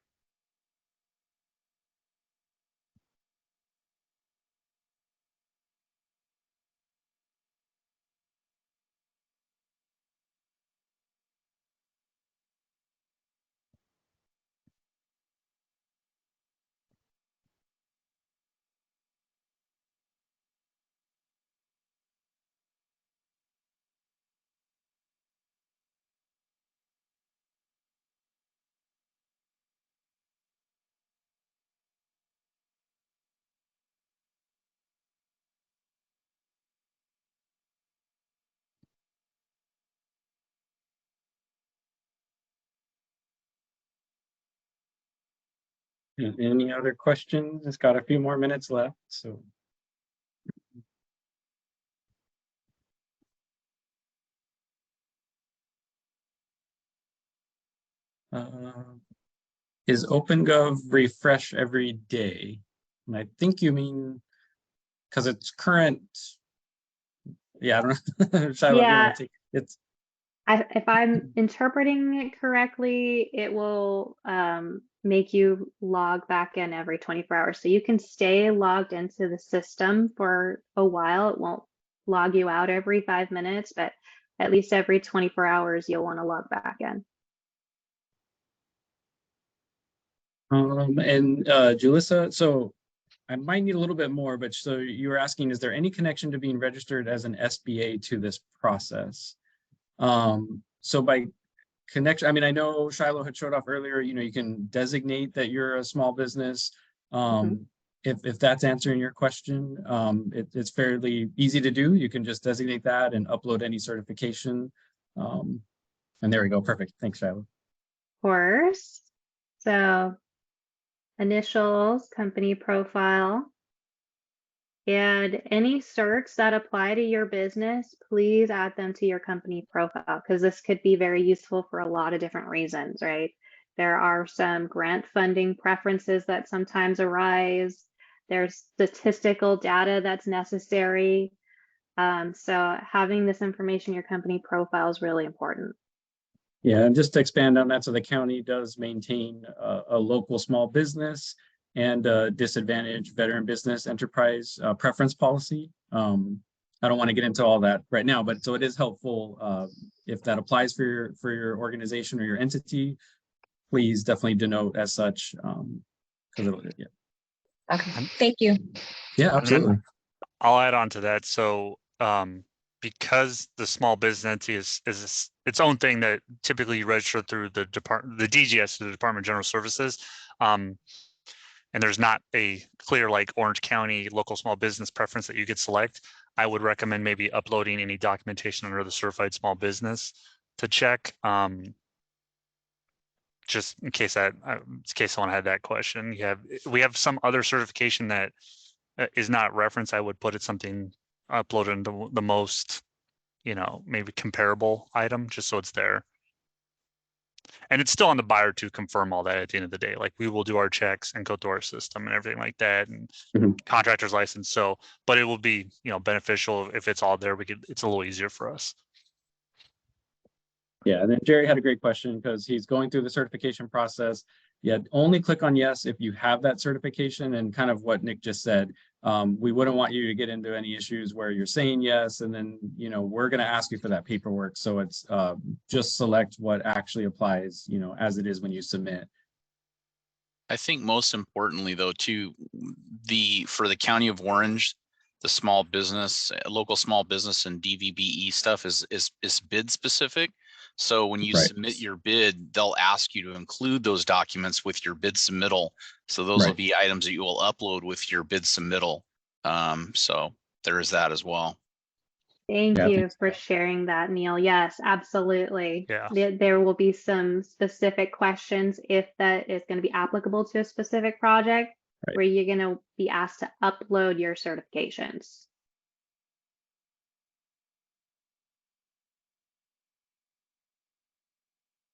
Any other questions? It's got a few more minutes left, so. Is OpenGov refresh every day? And I think you mean, because it's current. Yeah, I don't know. Shiloh, if you Yeah, want to take it's. if I'm interpreting it correctly, it will make you log back in every 24 hours. So you can stay logged into the system for a while. It won't log you out every 5 minutes, but at least every 24 hours, you'll want to log back in. And Julissa, so I might need a little bit more, but so you were asking, is there any connection to being registered as an SBA to this process? So by connection, I mean, I know Shiloh had showed off earlier, you can designate that you're a small business. If that's answering your question, it's fairly easy to do. You can just designate that and upload any certification. And there we go. Perfect. Thanks, Shiloh. Of course. So initials, company profile, and any certs that apply to your business, please add them to your company profile because this could be very useful for a lot of different reasons, right? There are some grant funding preferences that sometimes arise. There's statistical data that's necessary. So having this information in your company profile is really important. Yeah, and just to expand on that, so the county does maintain a local small business and a disadvantaged veteran business enterprise preference policy. I don't want to get into all that right now, but so it is helpful if that applies for your organization or your entity. Please definitely denote as such, because it'll yeah. Okay, thank you. Yeah, absolutely. I'll add on to that. So because the small business entity is its own thing that typically you register through the DGS, the Department of General Services, and there's not a clear like Orange County local small business preference that you could select, I would recommend maybe uploading any documentation under the certified small business to check. Just in case someone had that question. We have some other certification that is not referenced. I would put it something uploaded into the most, maybe comparable item, just so it's there. And it's still on the buyer to confirm all that at the end of the day. Like we will do our checks and go through our system and everything like that, and contractor's license. So, but it will be, beneficial if it's all there. It's a little easier for us. Yeah, and then Jerry had a great question because he's going through the certification process. Yeah, only click on yes if you have that certification, and kind of what Nick just said. We wouldn't want you to get into any issues where you're saying yes, and then we're going to ask you for that paperwork. So it's just select what actually applies, as it is when you submit. I think most importantly, though, too, for the County of Orange, the small business, local small business, and DVBE stuff is bid specific. So when you submit your bid, they'll ask you to include those documents with your bid submittal. So those will be items that you will upload with your bid submittal. So there is that as well. Thank you for sharing that, Neil. Yes, absolutely. Yeah. There will be some specific questions if that is going to be applicable to a specific project where you're going to be asked to upload your certifications.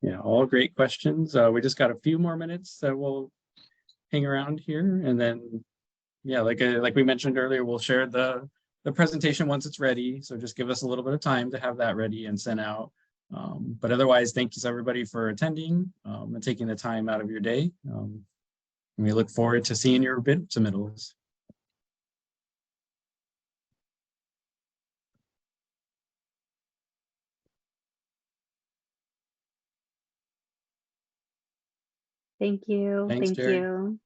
Yeah, all great questions. We just got a few more minutes that we'll hang around here, and then, yeah, like we mentioned earlier, we'll share the presentation once it's ready. So just give us a little bit of time to have that ready and sent out. But otherwise, thank you everybody for attending and taking the time out of your day. And we look forward to seeing your bid submittals. Thank you. Thanks, Thank Jerry. you.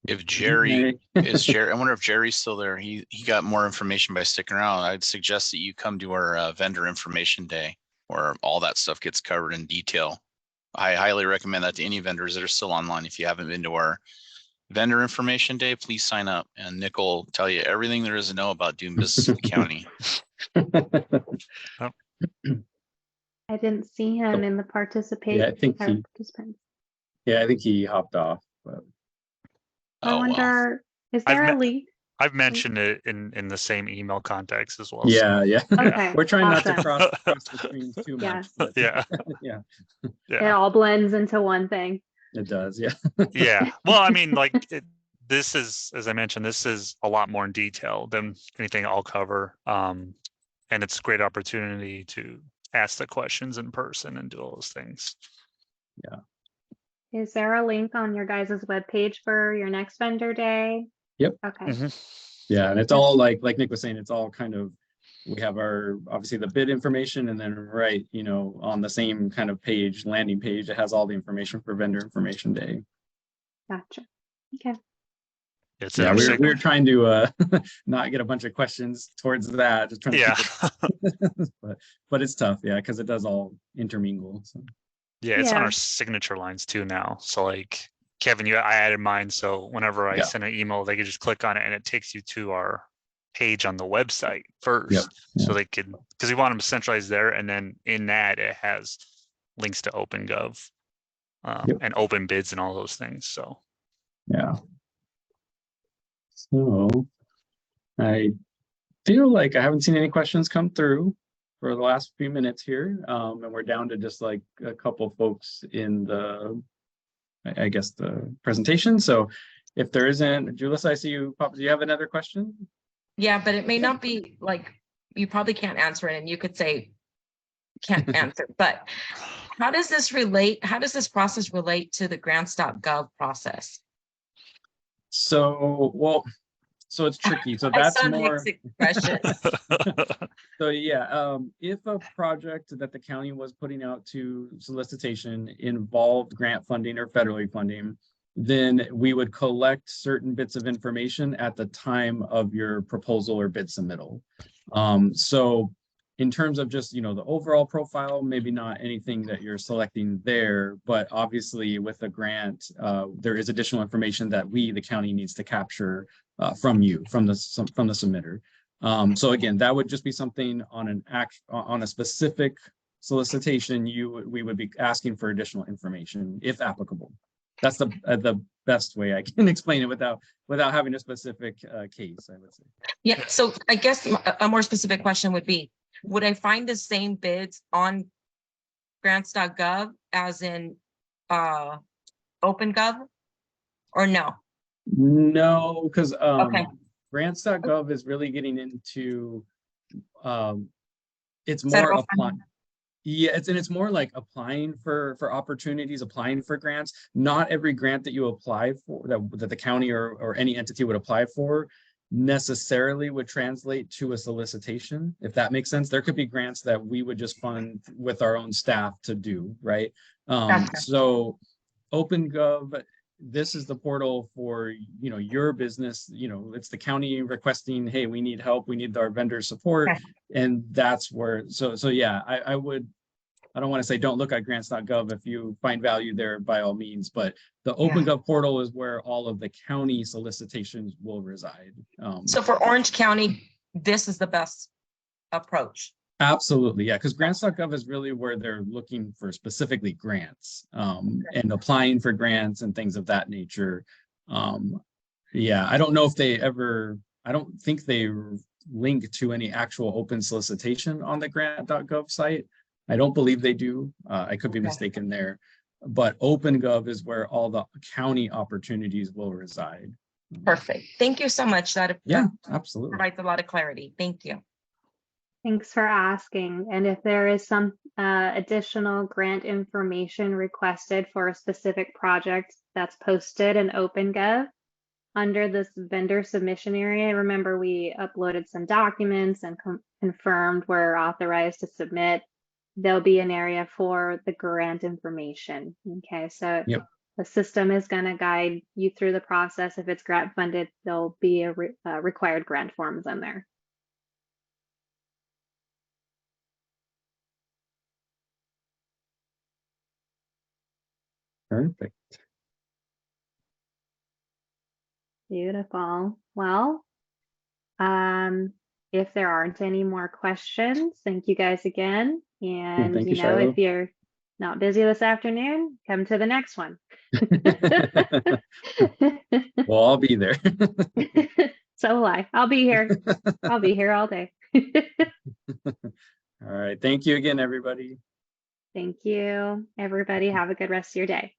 If Jerry is Jerry, I wonder if Jerry's still there. He got more information by sticking around. I'd suggest that you come to our vendor information day where all that stuff gets covered in detail. I highly recommend that to any vendors that are still online. If you haven't been to our vendor information day, please sign up, and Nick will tell you everything there is to know about doing business in the county. I didn't see him in the participate. I think he. Participants. Yeah, I think he hopped off. But... I wonder, is I've there a met- leak? I've mentioned it in the same email context as well. Yeah, yeah. Okay. We're trying not to awesome. cross the screens too Yeah. much. But Yeah. Yeah. It all blends into one thing. It does, yeah. Yeah. Well, I mean, like this is, as I mentioned, this is a lot more in detail than anything I'll cover. And it's a great opportunity to ask the questions in person and do all those things. Yeah. Is there a link on your guys' webpage for your next vendor day? Yep. Okay. Yeah, and it's all like Nick was saying, it's all kind of, we have our, obviously the bid information, and then right, you know, on the same kind of page, landing page, it has all the information for vendor information day. Gotcha. Okay. It's Yeah, we're trying to not get a bunch of questions towards that, just trying to keep it, but it's tough, yeah, because it does all intermingle. So. Yeah, it's on Yeah. our signature lines too now. So like Kevin, I added mine, so whenever I send an email, they can just click on it and it takes you to our page on the website first. So they can, because we want them centralized there, and then in that it has links to OpenGov and open bids and all those things. So yeah. So I feel like I haven't seen any questions come through for the last few minutes here, and we're down to just like a couple folks in the, I guess, the presentation. So if there isn't, Julius, I see you pop. Do you have another question? Yeah, but it may not be like, you probably can't answer it, and you could say can't answer, but how does this process relate to the grants.gov process? So, well, so it's tricky. So that's more. So yeah, if a project that the county was putting out to solicitation involved grant funding or federally funding, then we would collect certain bits of information at the time of your proposal or bid submittal. So in terms of just, you know, the overall profile, maybe not anything that you're selecting there, but obviously with a grant, there is additional information that we, the county, needs to capture from you, from the submitter. So again, that would just be something on on a specific solicitation. We would be asking for additional information if applicable. That's the best way I can explain it without having a specific case, I would say. Yeah. So I guess a more specific question would be, would I find the same bids on grants.gov as in OpenGov, or no? No, because okay. grants.gov is really getting into it's more applying. Yeah, it's more like applying for opportunities, applying for grants. Not every grant that you apply for, that the county or any entity would apply for, necessarily would translate to a solicitation, if that makes sense. There could be grants that we would just fund with our own staff to do, right? So OpenGov, this is the portal for, you know, your business. You know, it's the county requesting, hey, we need help, we need our vendor support. And that's where, so yeah, I don't want to say don't look at grants.gov. If you find value there, by all means, but the OpenGov portal is where all of the county solicitations will reside. So for Orange County, this is the best approach. Absolutely, yeah, because grants.gov is really where they're looking for specifically grants and applying for grants and things of that nature. Yeah, I don't know if they ever, I don't think they link to any actual open solicitation on the grant.gov site. I don't believe they do. I could be mistaken there, but OpenGov is where all the county opportunities will reside. Perfect. Thank you so much. That absolutely provides a lot of clarity. Thank you. Thanks for asking. And if there is some additional grant information requested for a specific project that's posted in OpenGov under this vendor submission area, remember we uploaded some documents and confirmed we're authorized to submit. There'll be an area for the grant information. Okay, so The system is going to guide you through the process. If it's grant funded, there'll be a required grant forms in there. Perfect. Beautiful. Well, if there aren't any more questions, thank you guys again. And thank you you, know, if Shiloh. you're not busy this afternoon, come to the next one. Well, I'll be there. So will I. I'll be here. I'll be here all day. All right. Thank you again, everybody. Thank you, everybody. Have a good rest of your day.